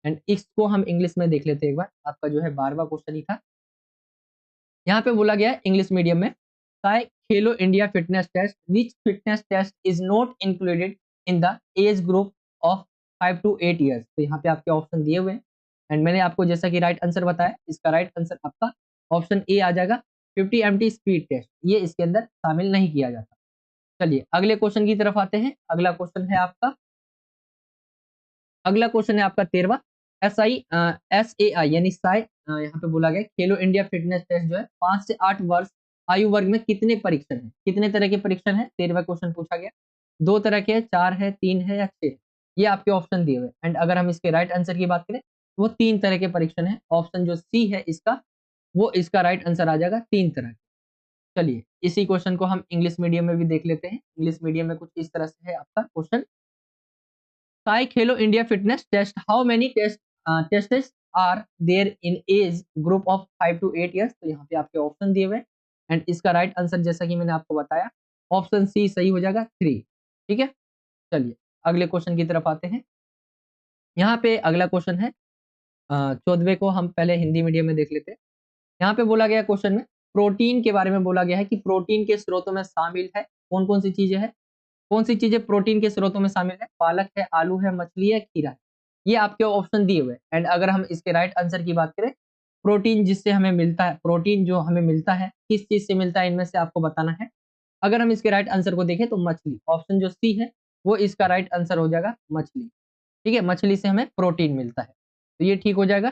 एंड इसको हम इंग्लिश में देख लेते हैं एक बार। आपका जो है 12वां क्वेश्चन ही था। यहाँ पे बोला गया है इंग्लिश मीडियम में, Khelo India fitness test which fitness test is not included in the age group of 5 to 8 years. तो यहाँ पे आपके ऑप्शन दिए हुए हैं एंड मैंने आपको जैसा कि राइट आंसर बताया, इसका राइट आंसर आपका ऑप्शन ए आ जाएगा। 50 MT स्पीड टेस्ट ये इसके अंदर शामिल नहीं किया जाता। चलिए अगले क्वेश्चन की तरफ आते हैं। अगला क्वेश्चन है आपका 13वां, SAI यानी साई, यहाँ पे बोला गया खेलो इंडिया फिटनेस टेस्ट जो है 5 से 8 वर्ष आयु वर्ग में कितने परीक्षण है, कितने तरह के परीक्षण है, 13वां क्वेश्चन पूछा गया। 2 तरह के, 4 है, 3 है या 6, ये आपके ऑप्शन दिए हुए। एंड अगर हम इसके राइट आंसर की बात करें तो वो 3 तरह के परीक्षण है। ऑप्शन जो सी है इसका, वो इसका राइट आंसर आ जाएगा, 3 तरह के। चलिए इसी क्वेश्चन को हम इंग्लिश मीडियम में भी देख लेते हैं। इंग्लिश मीडियम में कुछ इस तरह से है आपका question, SAI Khelo India fitness test, how many tests are there in age group of 5 to 8 years. तो यहाँ पे आपके ऑप्शन दिए हुए एंड इसका राइट आंसर जैसा कि मैंने आपको बताया, ऑप्शन सी सही हो जाएगा, 3। ठीक है, चलिए अगले क्वेश्चन की तरफ आते हैं। यहाँ पे अगला क्वेश्चन है 14वें को हम पहले हिंदी मीडियम में देख लेते हैं। यहाँ पे बोला गया क्वेश्चन में प्रोटीन के बारे में बोला गया है कि प्रोटीन के स्रोतों में शामिल है कौन कौन सी चीजें हैं, कौन सी चीजें प्रोटीन के स्रोतों में शामिल है, पालक है, आलू है, मछली है, खीरा है, ये आपके ऑप्शन दिए हुए हैं। एंड अगर हम इसके राइट आंसर की बात करें, प्रोटीन जिससे हमें मिलता है, प्रोटीन जो हमें मिलता है किस चीज से मिलता है, इनमें से आपको बताना है। अगर हम इसके राइट आंसर को देखें तो मछली, ऑप्शन जो सी है वो इसका राइट आंसर हो जाएगा, मछली। ठीक है, मछली से हमें प्रोटीन मिलता है, तो ये ठीक हो जाएगा।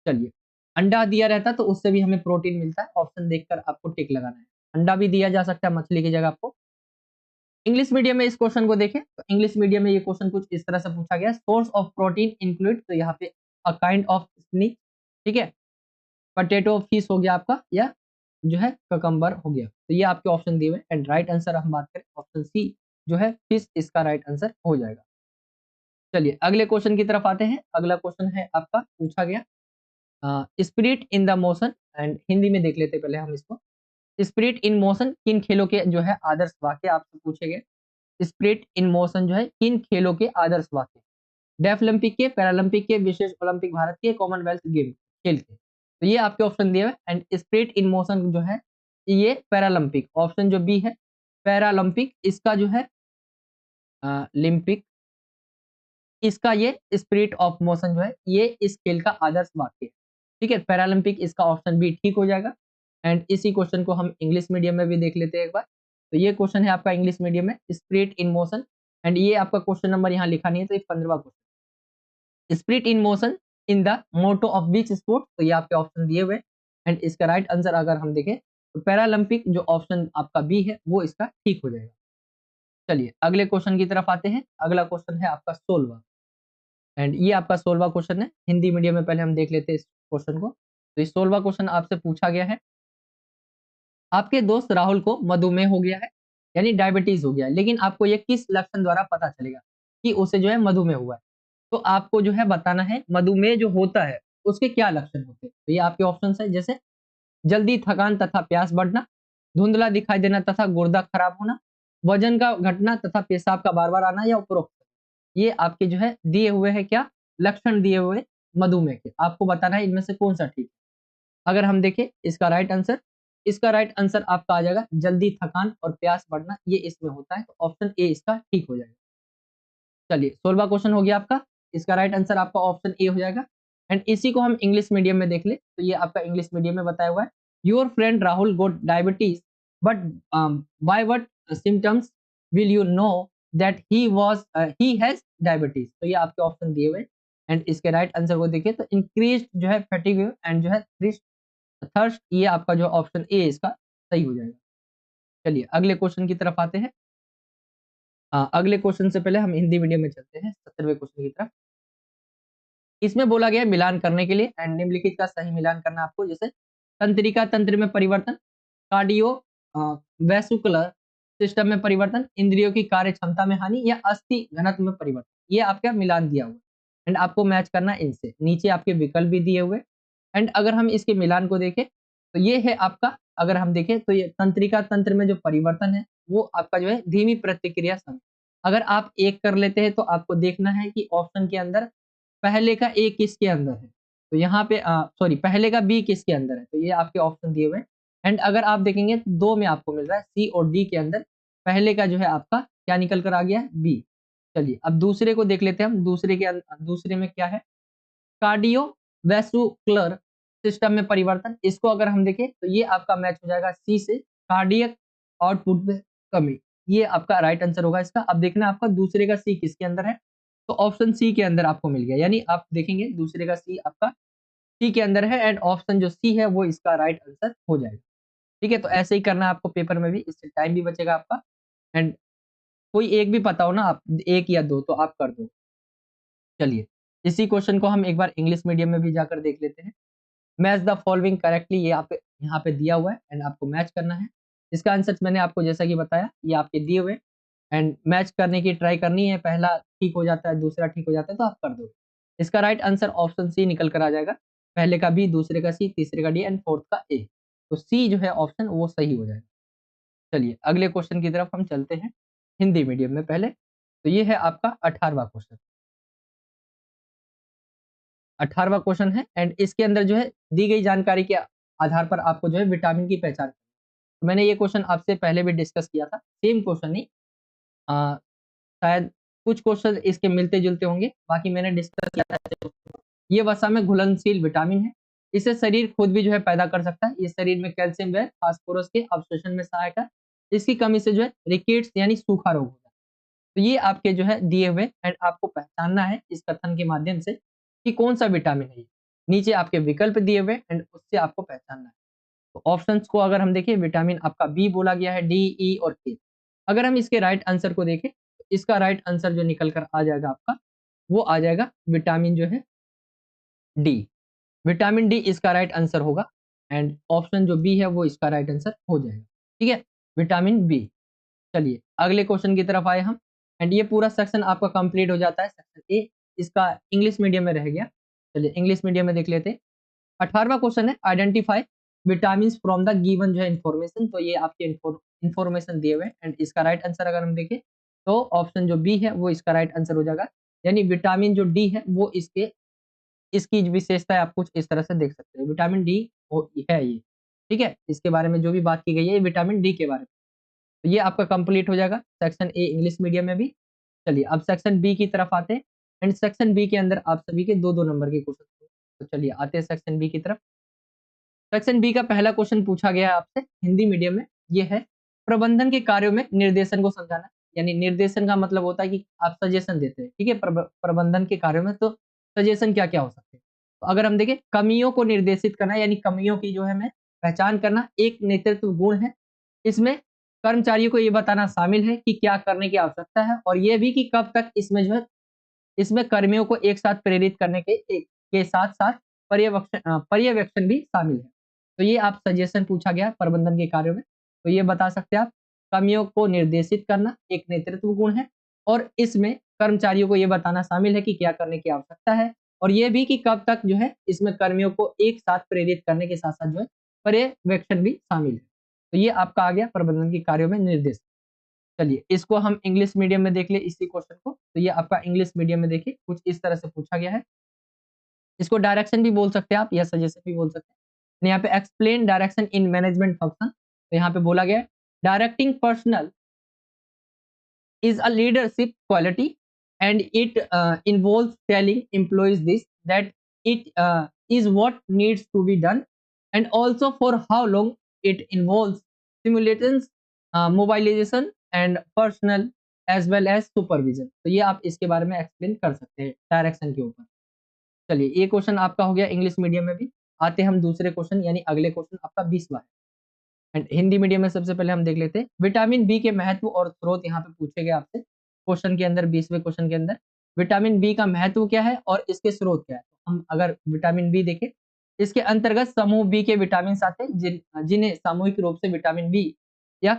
चलिए अंडा दिया रहता तो उससे भी हमें प्रोटीन मिलता है, ऑप्शन देखकर आपको टिक लगाना है। अंडा भी दिया जा सकता है मछली की जगह आपको। इंग्लिश मीडियम में इस क्वेश्चन को देखें तो इंग्लिश मीडियम में ये क्वेश्चन कुछ इस तरह से पूछा गया, सोर्स ऑफ प्रोटीन इंक्लूड, तो यहाँ पे अ काइंड ऑफ स्नेक। ठीक है, पोटैटो फिश हो गया आपका, या जो है ककम्बर हो गया, तो ये आपके ऑप्शन दिए हुए। एंड राइट आंसर हम बात करें ऑप्शन सी जो है फिश, इसका राइट आंसर हो जाएगा। चलिए अगले क्वेश्चन की तरफ आते हैं। अगला क्वेश्चन है आपका, पूछा गया spirit in the motion, and Hindi में देख लेते हैं पहले हम इसको। स्पिरिट इन मोशन किन खेलों के जो है आदर्श वाक्य आपसे पूछे गए। स्पिरिट इन मोशन जो है किन खेलों के आदर्श वाक्य, डेफ ओलंपिक के, पैरालंपिक के, विशेष ओलंपिक भारत के, कॉमनवेल्थ गेम खेल के, तो ये आपके ऑप्शन दिए हुए। एंड स्पिरिट इन मोशन जो है ये पैरालंपिक, ऑप्शन जो बी है पैरालंपिक, इसका जो है लिम्पिक, इसका ये स्पिरिट ऑफ मोशन जो है ये इस खेल का आदर्श वाक्य है। ठीक है, पैरालंपिक इसका ऑप्शन बी ठीक हो जाएगा। एंड इसी क्वेश्चन को हम इंग्लिश मीडियम में भी देख लेते हैं एक बार। तो ये क्वेश्चन है आपका इंग्लिश मीडियम में, स्पिरिट इन मोशन, एंड ये आपका क्वेश्चन नंबर यहाँ लिखा नहीं है, तो ये 15वां question, spirit in motion in the motto of which sport, तो ये आपके ऑप्शन दिए हुए। एंड इसका राइट आंसर अगर हम देखें तो पैरालंपिक जो ऑप्शन आपका बी है वो इसका ठीक हो जाएगा। चलिए अगले क्वेश्चन की तरफ आते हैं। अगला क्वेश्चन है आपका 16वां, एंड ये आपका 16वां क्वेश्चन है। हिंदी मीडियम में पहले हम देख लेते हैं इस क्वेश्चन को। तो इस 16वां क्वेश्चन आपसे पूछा गया है, आपके दोस्त राहुल को मधुमेह हो गया है, यानी डायबिटीज हो गया है, लेकिन आपको ये किस लक्षण द्वारा पता चलेगा कि उसे जो है मधुमेह हुआ है? तो आपको जो है बताना है मधुमेह जो होता है उसके क्या लक्षण होते हैं। तो ये आपके ऑप्शन है, जैसे जल्दी थकान तथा प्यास बढ़ना, धुंधला दिखाई देना तथा गुर्दा खराब होना, वजन का घटना तथा पेशाब का बार बार आना, या उपरोक्त। ये आपके जो है दिए हुए है क्या लक्षण दिए हुए मधुमेह के, आपको बताना है इनमें से कौन सा ठीक है। अगर हम देखें इसका राइट आंसर आपका आ जाएगा जल्दी थकान और प्यास बढ़ना, ये इसमें होता है, तो ऑप्शन ए इसका ठीक हो जाएगा। चलिए 16वां क्वेश्चन हो गया आपका, इसका राइट आंसर आपका ऑप्शन ए हो जाएगा। एंड इसी को हम इंग्लिश मीडियम में देख ले, तो ये आपका इंग्लिश मीडियम में बताया हुआ है, your friend Rahul got diabetes but by what symptoms will you know that he has diabetes. तो ये आपके ऑप्शन दिए हुए। एंड इसके राइट आंसर को देखिए तो इंक्रीज जो है फैटिग एंड जो है थर्स्ट, ये आपका जो ऑप्शन ए इसका सही हो जाएगा। चलिए अगले क्वेश्चन की तरफ आते हैं। अगले क्वेश्चन से पहले हम हिंदी मीडियम में चलते हैं 17वें क्वेश्चन की तरफ। इसमें बोला गया है मिलान करने के लिए, एंड निम्नलिखित का सही मिलान करना आपको, जैसे तंत्रिका तंत्र में परिवर्तन, कार्डियो वेस्कुलर सिस्टम में परिवर्तन, इंद्रियों की कार्य क्षमता में हानि, या अस्थि घनत्व में परिवर्तन। ये आपका मिलान दिया हुआ है एंड आपको मैच करना है इनसे। नीचे आपके विकल्प भी दिए हुए। एंड अगर हम इसके मिलान को देखें तो ये है आपका, अगर हम देखें तो ये तंत्रिका तंत्र में जो परिवर्तन है वो आपका जो है धीमी प्रतिक्रिया समय। अगर आप एक कर लेते हैं तो आपको देखना है कि ऑप्शन के अंदर पहले का ए किसके अंदर है, तो यहाँ पे सॉरी पहले का बी किसके अंदर है, तो ये आपके ऑप्शन दिए हुए हैं। एंड अगर आप देखेंगे तो दो में आपको मिल रहा है सी और डी के अंदर पहले का जो है आपका क्या निकल कर आ गया है, बी। चलिए अब दूसरे को देख लेते हैं हम, दूसरे में क्या है, कार्डियो वेस्कुलर सिस्टम में परिवर्तन। इसको अगर हम देखें तो ये आपका मैच हो जाएगा सी से, कार्डियक आउटपुट में कमी। ये आपका राइट आंसर होगा इसका। अब देखना आपका दूसरे का सी किसके अंदर है, तो ऑप्शन सी के अंदर आपको मिल गया, यानी आप देखेंगे दूसरे का सी आपका सी के अंदर है एंड ऑप्शन जो सी है वो इसका राइट आंसर हो जाएगा। ठीक है, तो ऐसे ही करना है आपको पेपर में भी, इससे टाइम भी बचेगा आपका। एंड कोई एक भी पता हो ना, आप एक या दो तो आप कर दो। चलिए इसी क्वेश्चन को हम एक बार इंग्लिश मीडियम में भी जाकर देख लेते हैं। मैच द फॉलोइंग करेक्टली, ये यहाँ पे दिया हुआ है एंड आपको मैच करना है। इसका आंसर मैंने आपको जैसा कि बताया ये आपके दिए हुए एंड मैच करने की ट्राई करनी है। पहला ठीक हो जाता है, दूसरा ठीक हो जाता है तो आप कर दो। इसका राइट आंसर ऑप्शन सी निकल कर आ जाएगा, पहले का बी, दूसरे का सी, तीसरे का डी एंड फोर्थ का ए। तो सी जो है ऑप्शन वो सही हो जाएगा। चलिए अगले क्वेश्चन की तरफ हम चलते हैं हिंदी मीडियम में पहले। तो ये है आपका 18वां क्वेश्चन। 18वां क्वेश्चन है एंड इसके अंदर जो है दी गई जानकारी के आधार पर आपको जो है विटामिन की पहचान। तो मैंने ये क्वेश्चन आपसे पहले भी डिस्कस किया था, सेम क्वेश्चन नहीं, अ, शायद कुछ क्वेश्चन इसके मिलते जुलते होंगे, बाकी मैंने डिस्कस किया था। ये वसा में घुलनशील विटामिन है, इसे शरीर खुद भी जो है पैदा कर सकता है। ये शरीर में कैल्शियम व फास्फोरस के अवशोषण में सहायक है। इसकी कमी से जो है रिकेट्स यानी सूखा रोग होता है। तो ये आपके जो है दिए हुए एंड आपको पहचानना है इस कथन के माध्यम से कि कौन सा विटामिन है ये। नीचे आपके विकल्प दिए हुए एंड उससे आपको पहचानना है। तो ऑप्शंस को अगर हम देखें, विटामिन आपका बी बोला गया है, डी, ई और के। अगर हम इसके राइट आंसर को देखें तो इसका राइट आंसर जो निकल कर आ जाएगा आपका, वो आ जाएगा विटामिन जो है डी। विटामिन डी इसका राइट आंसर होगा एंड ऑप्शन जो बी है वो इसका राइट आंसर हो जाएगा। ठीक है, विटामिन बी। चलिए अगले क्वेश्चन की तरफ आए हम एंड ये पूरा सेक्शन आपका कंप्लीट हो जाता है। सेक्शन ए इसका इंग्लिश मीडियम में रह गया। चलिए इंग्लिश मीडियम में देख लेते हैं। 18वां क्वेश्चन है identify vitamin from the given जो है इन्फॉर्मेशन। तो ये आपके इन्फॉर्मेशन दिए हुए एंड इसका राइट आंसर अगर हम देखें तो ऑप्शन जो बी है वो इसका राइट आंसर हो जाएगा। यानी विटामिन जो डी है वो इसकी विशेषता आप कुछ इस तरह से देख सकते हैं। विटामिन डी है ये, ठीक है, इसके बारे में जो भी बात की गई है ये विटामिन डी के बारे में। तो ये आपका कंप्लीट हो जाएगा सेक्शन ए इंग्लिश मीडियम में भी। चलिए अब सेक्शन बी की तरफ आते हैं एंड सेक्शन बी के अंदर आप सभी के दो दो नंबर के क्वेश्चन। तो चलिए आते हैं सेक्शन बी की तरफ। सेक्शन बी का पहला क्वेश्चन पूछा गया है आपसे हिंदी मीडियम में, ये है प्रबंधन के कार्यों में निर्देशन को समझाना। यानी निर्देशन का मतलब होता है कि आप सजेशन देते हैं, ठीक है, प्रबंधन के कार्यों में। तो सजेशन क्या क्या हो सकते हैं, तो अगर हम देखें कमियों को निर्देशित करना, यानी कमियों की जो है मैं पहचान करना एक नेतृत्व गुण है। इसमें कर्मचारियों को ये बताना शामिल है कि क्या करने की आवश्यकता है और ये भी कि कब तक इसमें जो है इसमें कर्मियों को एक साथ प्रेरित करने के साथ साथ पर्यवेक्षण भी शामिल है। तो ये आप सजेशन पूछा गया है प्रबंधन के कार्यों में, तो ये बता सकते हैं आप कमियों को निर्देशित करना एक नेतृत्व गुण है, और इसमें कर्मचारियों को ये बताना शामिल है कि क्या करने की आवश्यकता है, और ये भी कि कब तक जो है इसमें कर्मियों को एक साथ प्रेरित करने के साथ साथ जो है पर्यवेक्षण भी शामिल है। तो ये आपका आ गया प्रबंधन के कार्यों में निर्देश। चलिए इसको हम इंग्लिश मीडियम में देख ले इसी क्वेश्चन को, तो ये आपका इंग्लिश मीडियम में देखिए कुछ इस तरह से पूछा गया है। इसको डायरेक्शन भी बोल सकते हैं आप या सजेशन भी बोल सकते हैं। यहाँ पे explain direction in management function, तो यहाँ पे बोला गया है directing personal is a leadership quality, and it involves telling employees this that it is what needs to be done, and also for how long. It involves simulations, mobilization and personal as well as supervision। तो ये आप इसके बारे में explain कर सकते हैं direction के ऊपर। चलिए ये क्वेश्चन आपका हो गया इंग्लिश मीडियम में भी। आते हैं हम दूसरे क्वेश्चन यानी अगले क्वेश्चन आपका 20वां है, एंड हिंदी मीडियम में सबसे पहले हम देख लेते हैं विटामिन बी के महत्व और स्रोत। यहाँ पे पूछे गए आपसे क्वेश्चन के अंदर, 20वें क्वेश्चन के अंदर विटामिन बी का महत्व क्या है और इसके स्रोत क्या है। तो हम अगर विटामिन बी देखें, इसके अंतर्गत समूह बी के विटामिन आते हैं जिन्हें सामूहिक रूप से विटामिन बी या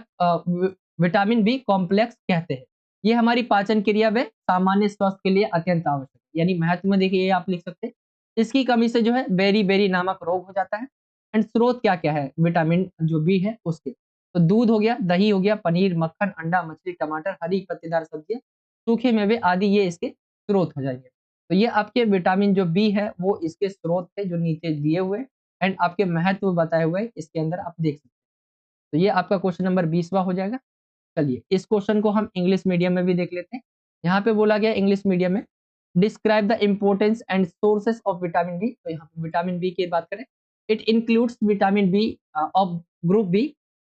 विटामिन बी कॉम्प्लेक्स कहते हैं। ये हमारी पाचन क्रिया में सामान्य स्वास्थ्य के लिए अत्यंत आवश्यक है। यानी महत्व में देखिए ये आप लिख सकते हैं, इसकी कमी से जो है बेरी बेरी नामक रोग हो जाता है। एंड स्रोत क्या क्या है विटामिन जो बी है उसके, तो दूध हो गया, दही हो गया, पनीर, मक्खन, अंडा, मछली, टमाटर, हरी पत्तेदार सब्जियां, सूखे मेवे आदि ये इसके स्रोत हो जाएंगे। तो ये आपके विटामिन जो बी है वो इसके स्रोत थे जो नीचे दिए हुए एंड आपके महत्व बताए हुए इसके अंदर आप देख सकते हैं। तो ये आपका क्वेश्चन नंबर 20वां हो जाएगा। चलिए इस क्वेश्चन को हम इंग्लिश मीडियम में भी देख लेते हैं। यहाँ पे बोला गया इंग्लिश मीडियम में describe the importance and sources of vitamin B. तो यहाँ पे विटामिन बी की बात करें, it includes vitamin B of group B,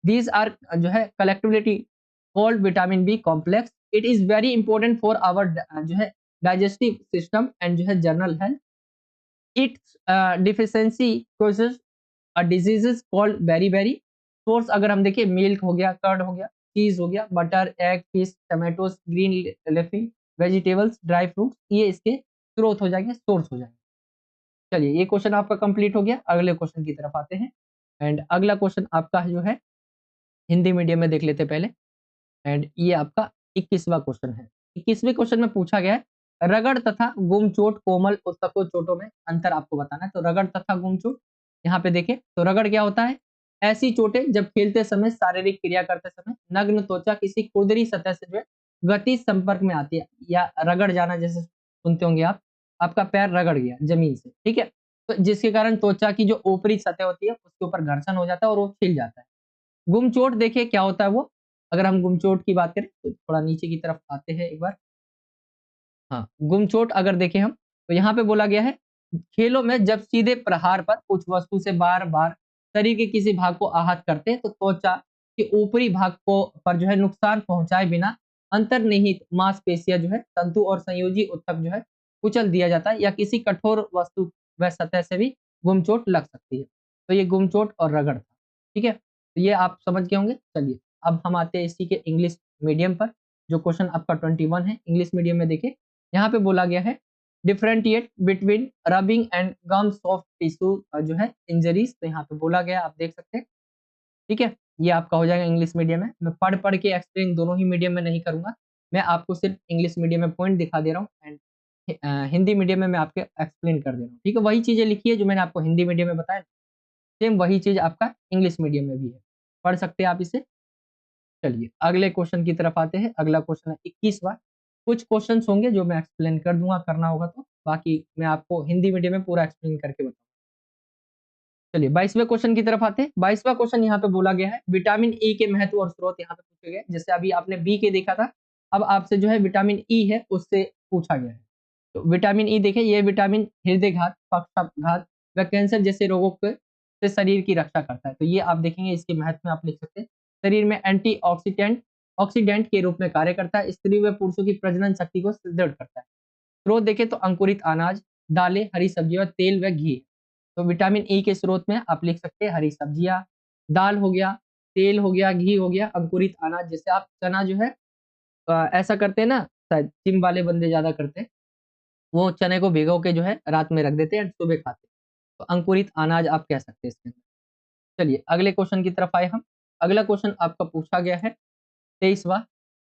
these are जो है collectivity called vitamin B complex. It is very important for our जो है डाइजेस्टिव सिस्टम एंड जो है general health. Its deficiency causes diseases called beriberi. Source अगर हम देखिए milk हो गया, कर्ड हो गया, चीज हो गया, butter, egg, fish, tomatoes, green leafy vegetables, dry fruits, ये इसके स्रोत हो जाएंगे, सोर्स हो जाएंगे। चलिए ये क्वेश्चन आपका कंप्लीट हो गया। अगले क्वेश्चन की तरफ आते हैं, एंड अगला क्वेश्चन आपका जो है हिंदी मीडियम में देख लेते हैं पहले। एंड ये आपका 21वां क्वेश्चन है। 21वें क्वेश्चन में पूछा गया है रगड़ तथा गुमचोट कोमल उत्तकों चोटों में अंतर आपको बताना है। तो रगड़ तथा गुमचोट, यहाँ पे देखें तो रगड़ क्या होता है, ऐसी चोटें जब खेलते समय, शारीरिक क्रिया करते समय नग्न त्वचा किसी खुरदरी सतह से जो है गति संपर्क में आती है, या रगड़ जाना जैसे सुनते होंगे आप, आपका पैर रगड़ गया जमीन से, ठीक है, तो जिसके कारण त्वचा की जो ऊपरी सतह होती है उसके ऊपर घर्षण हो जाता है और वो छिल जाता है। गुमचोट देखिए क्या होता है वो, अगर हम गुमचोट की बात करें तो थोड़ा नीचे की तरफ आते हैं एक बार। हाँ, गुमचोट अगर देखें हम तो यहाँ पे बोला गया है खेलों में जब सीधे प्रहार पर कुछ वस्तु से बार बार शरीर के किसी भाग को आहत करते हैं तो त्वचा के ऊपरी भाग को पर जो है नुकसान पहुंचाए बिना अंतर्निहित मांसपेशियां जो है तंतु और संयोजी ऊतक जो है कुचल दिया जाता है, या किसी कठोर वस्तु व सतह से भी गुमचोट लग सकती है। तो ये गुमचोट और रगड़ था, ठीक है, तो ये आप समझ गए होंगे। चलिए अब हम आते हैं इसी के इंग्लिश मीडियम पर, जो क्वेश्चन आपका 21 है इंग्लिश मीडियम में। देखिए यहाँ पे बोला गया है differentiate between rubbing and gum soft tissue जो है इंजरीज। तो यहाँ पे बोला गया आप देख सकते हैं, ठीक है, ये आपका हो जाएगा इंग्लिश मीडियम में। मैं पढ़ पढ़ के एक्सप्लेन दोनों ही मीडियम में नहीं करूंगा, मैं आपको सिर्फ इंग्लिश मीडियम में पॉइंट दिखा दे रहा हूँ, एंड हिंदी मीडियम में मैं आपके एक्सप्लेन कर दे रहा हूँ, ठीक है। वही चीजें लिखी है जो मैंने आपको हिंदी मीडियम में बताया, सेम वही चीज आपका इंग्लिश मीडियम में भी है, पढ़ सकते हैं आप इसे। चलिए अगले क्वेश्चन की तरफ आते हैं। अगला क्वेश्चन है 21वां। कुछ क्वेश्चंस होंगे जो मैं एक्सप्लेन कर दूंगा, करना होगा तो, बाकी मैं आपको हिंदी मीडियम में पूरा एक्सप्लेन करके बताऊंगा। चलिए 22वें क्वेश्चन की तरफ आते हैं। 22वां क्वेश्चन यहाँ पे बोला गया है विटामिन ई के महत्व और स्रोत यहाँ पे पूछे गए। जैसे अभी आपने बी के देखा था, अब आपसे जो है विटामिन ई है उससे पूछा गया है। तो विटामिन ई देखिए, ये विटामिन हृदय घात, पक्षाघात व कैंसर जैसे रोगों के से शरीर की रक्षा करता है। तो ये आप देखेंगे इसके महत्व में आप लिख सकते हैं, शरीर में एंटीऑक्सीडेंट ऑक्सीडेंट के रूप में कार्य करता है, स्त्री व पुरुषों की प्रजनन शक्ति को सुदृढ़ करता है। स्रोत देखें तो अंकुरित अनाज, दालें, हरी सब्जियां, तेल व घी। तो विटामिन ई के स्रोत में आप लिख सकते हैं हरी सब्जियां, दाल हो गया, तेल हो गया, घी हो गया, अंकुरित अनाज। जैसे आप चना जो है ऐसा करते हैं ना, शायद जिम वाले बंदे ज्यादा करते हैं, वो चने को भिगो के जो है रात में रख देते हैं, सुबह खाते हैं। तो अंकुरित अनाज आप कह सकते हैं इसके अंदर। चलिए अगले क्वेश्चन की तरफ आए हम। अगला क्वेश्चन आपका पूछा गया है 23वां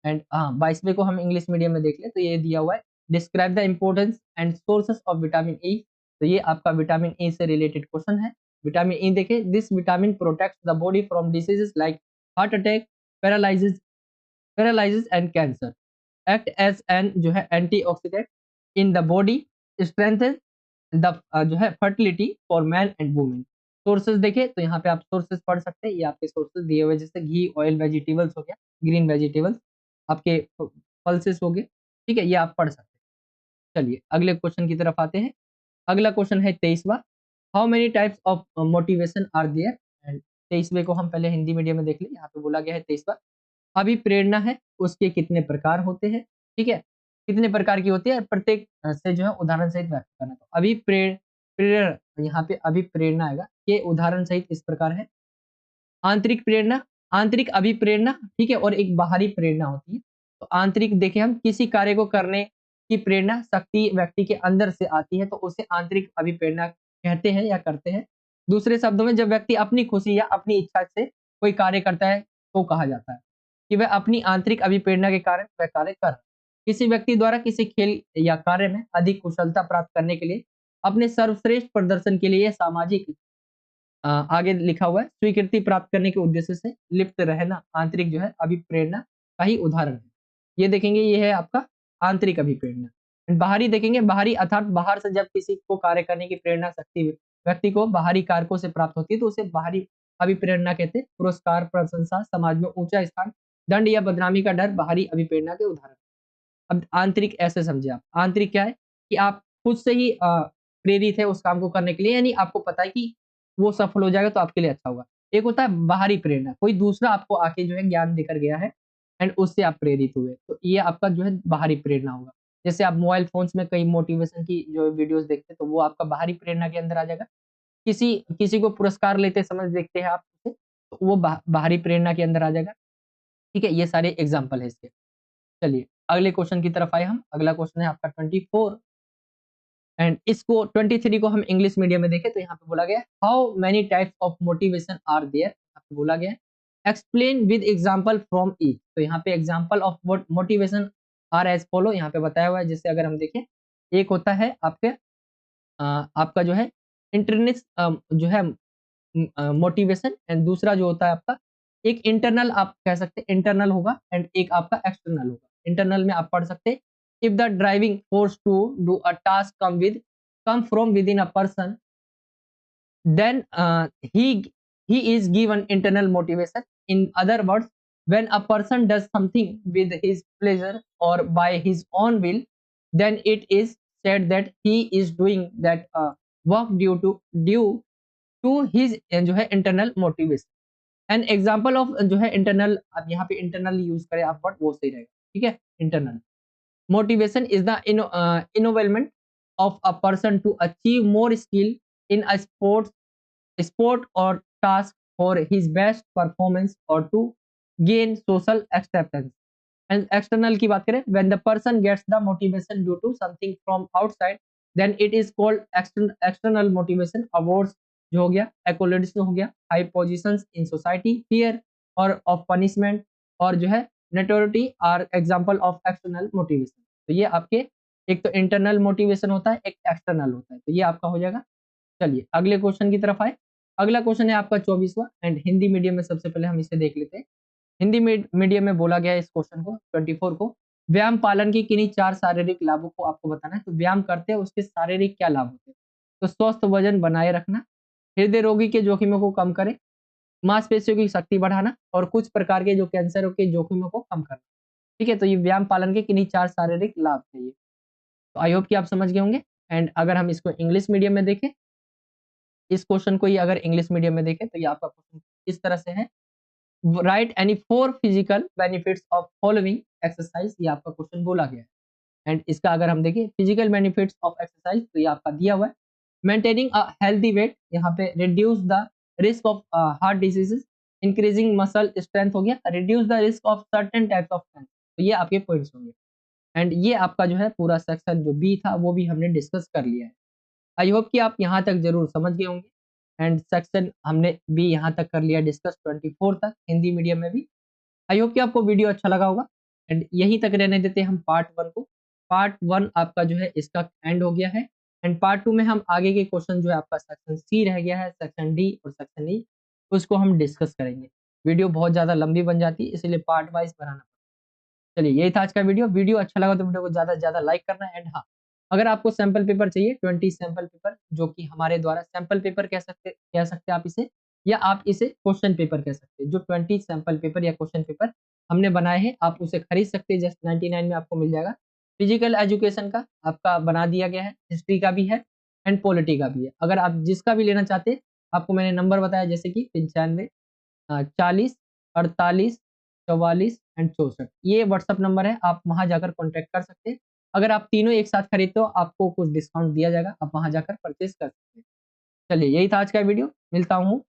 एंड 22वें को हम इंग्लिश मीडियम में देख ले तो ये दिया हुआ है, describe the importance and sources of vitamin E. तो ये आपका विटामिन ई से रिलेटेड क्वेश्चन है। विटामिन ई देखिए, this vitamin protects the body from diseases like heart attack, paralysis paralysis and cancer, act as an जो है antioxidant in the body, strengthen the जो है fertility for man and women. Sources देखिए तो यहाँ पे आप सोर्सेज पढ़ सकते हैं, ये आपके सोर्सेज दिए हुए जैसे घी, ऑयल, वेजिटेबल्स हो गया, ग्रीन वेजिटेबल्स, आपके पल्सेस हो गए, ठीक है, ये आप पढ़ सकते हैं। चलिए अगले क्वेश्चन की तरफ आते हैं। अगला क्वेश्चन है 23वां, how many types of motivation are there. And 23वें को हम पहले हिंदी मीडियम में देख लें। यहाँ पे बोला गया है 23वां, अभिप्रेरणा है उसके कितने प्रकार होते हैं, ठीक है, कितने प्रकार की होती है, प्रत्येक से जो है उदाहरण सहित व्यक्त करना। तो प्रेरण यहाँ पे अभिप्रेरणा आएगा, ये उदाहरण सहित इस प्रकार है। आंतरिक प्रेरणा, आंतरिक अभिप्रेरणा, ठीक है, और एक बाहरी प्रेरणा होती है। तो आंतरिक देखें हम, किसी कार्य को करने की प्रेरणा शक्ति व्यक्ति के अंदर से आती है तो उसे आंतरिक अभिप्रेरणा कहते हैं या करते हैं। दूसरे शब्दों में जब व्यक्ति अपनी खुशी या अपनी इच्छा से कोई कार्य करता है तो कहा जाता है कि वह अपनी आंतरिक अभिप्रेरणा के कारण वह कार्य कर रहा है। किसी व्यक्ति द्वारा किसी खेल या कार्य में अधिक कुशलता प्राप्त करने के लिए अपने सर्वश्रेष्ठ प्रदर्शन के लिए सामाजिक आगे लिखा हुआ है, स्वीकृति प्राप्त करने के उद्देश्य से लिप्त रहना आंतरिक जो है अभिप्रेरणा का ही उदाहरण है। ये देखेंगे, ये है आपका आंतरिक अभिप्रेरणा। बाहरी देखेंगे, बाहरी अर्थात बाहर से जब किसी को कार्य करने की प्रेरणा शक्ति व्यक्ति को बाहरी कारकों से प्राप्त होती है तो उसे बाहरी अभिप्रेरणा कहते हैं। पुरस्कार, प्रशंसा, समाज में ऊंचा स्थान, दंड या बदनामी का डर बाहरी अभिप्रेरणा के उदाहरण। अब आंतरिक ऐसे समझे आप, आंतरिक क्या है कि आप खुद से ही प्रेरित है उस काम को करने के लिए, यानी आपको पता है कि वो सफल हो जाएगा तो आपके लिए अच्छा होगा। एक होता है बाहरी प्रेरणा, कोई दूसरा आपको आके जो है ज्ञान देकर गया है एंड उससे आप प्रेरित हुए, तो ये आपका जो है बाहरी प्रेरणा होगा। जैसे आप मोबाइल फोन्स में कई मोटिवेशन की जो वीडियोस देखते हैं तो वो आपका बाहरी प्रेरणा के अंदर आ जाएगा। किसी किसी को पुरस्कार लेते समय देखते हैं आप उसे, तो वो बाहरी प्रेरणा के अंदर आ जाएगा। ठीक है, ये सारे एग्जाम्पल है इसके। चलिए अगले क्वेश्चन की तरफ आए हम। अगला क्वेश्चन है आपका 24 एंड इसको 23 को हम इंग्लिश मीडियम में देखें तो यहाँ पे बोला गया है, how many types of motivation are there. यहाँ पे बोला गया है, explain with example from each. तो यहाँ पे example of motivation are as follow, यहाँ पे बताया हुआ है। जैसे अगर हम देखें, एक होता है आपके आपका जो है इंटरनेट जो है मोटिवेशन, एंड दूसरा जो होता है आपका एक इंटरनल, आप कह सकते हैं इंटरनल होगा एंड एक आपका एक्सटर्नल होगा। इंटरनल में आप पढ़ सकते हैं, if the driving force to do a task come from within a person then he is given internal motivation. In other words, when a person does something with his pleasure or by his own will, then it is said that he is doing that work due to his जो है internal motivation. An example of जो है internal, आप यहाँ पे internal use करें आप word, वो सही रहेगा। ठीक है, internal motivation is the involvement of a person to achieve more skill in a sport or task for his best performance or to gain social acceptance. And external की बात करें, when the person gets the motivation due to something from outside, then it is called external motivation. Awards जो हो गया, accolades हो गया, high positions in society, fear और of punishment और जो है notoriety are example of external motivation. तो ये आपके एक तो इंटरनल मोटिवेशन होता है, एक एक्सटर्नल होता है, तो ये आपका हो जाएगा। चलिए अगले क्वेश्चन की तरफ आए। अगला क्वेश्चन है आपका 24वां एंड हिंदी मीडियम में सबसे पहले हम इसे देख लेते हैं। हिंदी मीडियम में बोला गया है इस क्वेश्चन को 24 को, व्यायाम पालन के किन्हीं 4 शारीरिक लाभों को आपको बताना है। तो व्यायाम करते हैं उसके शारीरिक क्या लाभ होते हैं? तो स्वस्थ वजन बनाए रखना, हृदय रोगी के जोखिमों को कम करे, मांसपेशियों की शक्ति बढ़ाना और कुछ प्रकार के जो कैंसरों के जोखिमों को कम करना। ठीक है, तो ये व्यायाम पालन के किन्हीं 4 शारीरिक लाभ थे ये। तो आई होप कि आप समझ गए होंगे। एंड अगर हम इसको इंग्लिश मीडियम में देखें, इस क्वेश्चन को ही अगर इंग्लिश मीडियम में देखें तो ये आपका क्वेश्चन इस तरह से है, right any 4 physical benefits of following exercise, ये आपका क्वेश्चन बोला गया है। एंड इसका अगर हम देखें फिजिकल बेनिफिट्स ऑफ एक्सरसाइज तो ये आपका दिया हुआ है, मेंटेनिंग अ हेल्दी वेट, यहाँ पे reduce the risk of heart diseases, increasing muscle strength हो गया, reduce the risk of certain types of cancer. तो ये आपके पॉइंट्स होंगे। एंड ये आपका जो है पूरा सेक्शन जो बी था वो भी हमने डिस्कस कर लिया है। आई होप कि आप यहाँ तक जरूर समझ गए होंगे। एंड सेक्शन हमने भी यहाँ तक कर लिया डिस्कस 24 तक हिंदी मीडियम में भी। आई होप कि आपको वीडियो अच्छा लगा होगा एंड यहीं तक रहने देते हैं हम पार्ट 1 को। पार्ट 1 आपका जो है इसका एंड हो गया है एंड पार्ट 2 में हम आगे के क्वेश्चन जो है आपका सेक्शन सी रह गया है, सेक्शन डी और सेक्शन ई, उसको हम डिस्कस करेंगे। वीडियो बहुत ज़्यादा लंबी बन जाती है, इसलिए पार्ट वाइज बनाना पड़ता है। चलिए यही था आज का वीडियो। वीडियो अच्छा लगा तो वीडियो को ज़्यादा से ज़्यादा लाइक करना एंड हाँ, अगर आपको सैंपल पेपर चाहिए 20 सैंपल पेपर, जो कि हमारे द्वारा सैंपल पेपर कह सकते हैं आप इसे, या आप इसे क्वेश्चन पेपर कह सकते हैं। जो 20 सैंपल पेपर या क्वेश्चन पेपर हमने बनाए हैं, आप उसे खरीद सकते हैं, जस्ट 99 में आपको मिल जाएगा। फिजिकल एजुकेशन का आपका बना दिया गया है, हिस्ट्री का भी है एंड पॉलिटी का भी है। अगर आप जिसका भी लेना चाहते हैं, आपको मैंने नंबर बताया जैसे कि 95 40 48 44 एंड 64, ये व्हाट्सअप नंबर है, आप वहां जाकर कॉन्टेक्ट कर सकते हैं। अगर आप तीनों एक साथ खरीदते हो आपको कुछ डिस्काउंट दिया जाएगा, आप वहां जाकर परचेज कर सकते हैं। चलिए यही था आज का वीडियो, मिलता हूँ।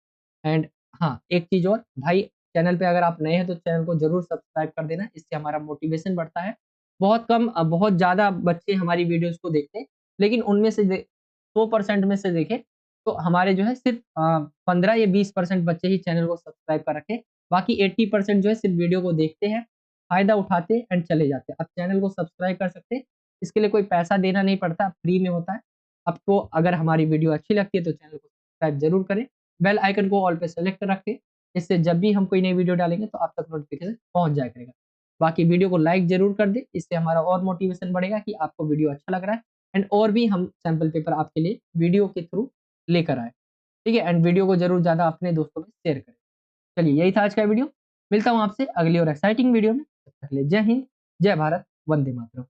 एंड हाँ, एक चीज़ और भाई, चैनल पे अगर आप नए हैं तो चैनल को ज़रूर सब्सक्राइब कर देना, इससे हमारा मोटिवेशन बढ़ता है। बहुत कम बहुत ज़्यादा बच्चे हमारी वीडियोज़ को देखते हैं, लेकिन उनमें से 100% में से देखें तो हमारे जो है सिर्फ 15 या 20% बच्चे ही चैनल को सब्सक्राइब कर रखे, बाकी 80% जो है सिर्फ वीडियो को देखते हैं, फ़ायदा उठाते हैं एंड चले जाते हैं। आप चैनल को सब्सक्राइब कर सकते हैं, इसके लिए कोई पैसा देना नहीं पड़ता, फ्री में होता है। आपको अगर हमारी वीडियो अच्छी लगती है तो चैनल को सब्सक्राइब जरूर करें, बेल आइकन को ऑल पे सेलेक्ट रखें, इससे जब भी हम कोई नई वीडियो डालेंगे तो आप तक नोटिफिकेशन पहुंच जाया करेगा। बाकी वीडियो को लाइक जरूर कर दें, इससे हमारा और मोटिवेशन बढ़ेगा कि आपको वीडियो अच्छा लग रहा है एंड और भी हम सैंपल पेपर आपके लिए वीडियो के थ्रू लेकर आए। ठीक है, एंड वीडियो को जरूर ज़्यादा अपने दोस्तों में शेयर करें। चलिए यही था आज का वीडियो, मिलता हूँ आपसे अगली और एक्साइटिंग वीडियो में। तब तक के लिए जय हिंद, जय भारत, वंदे मातरम।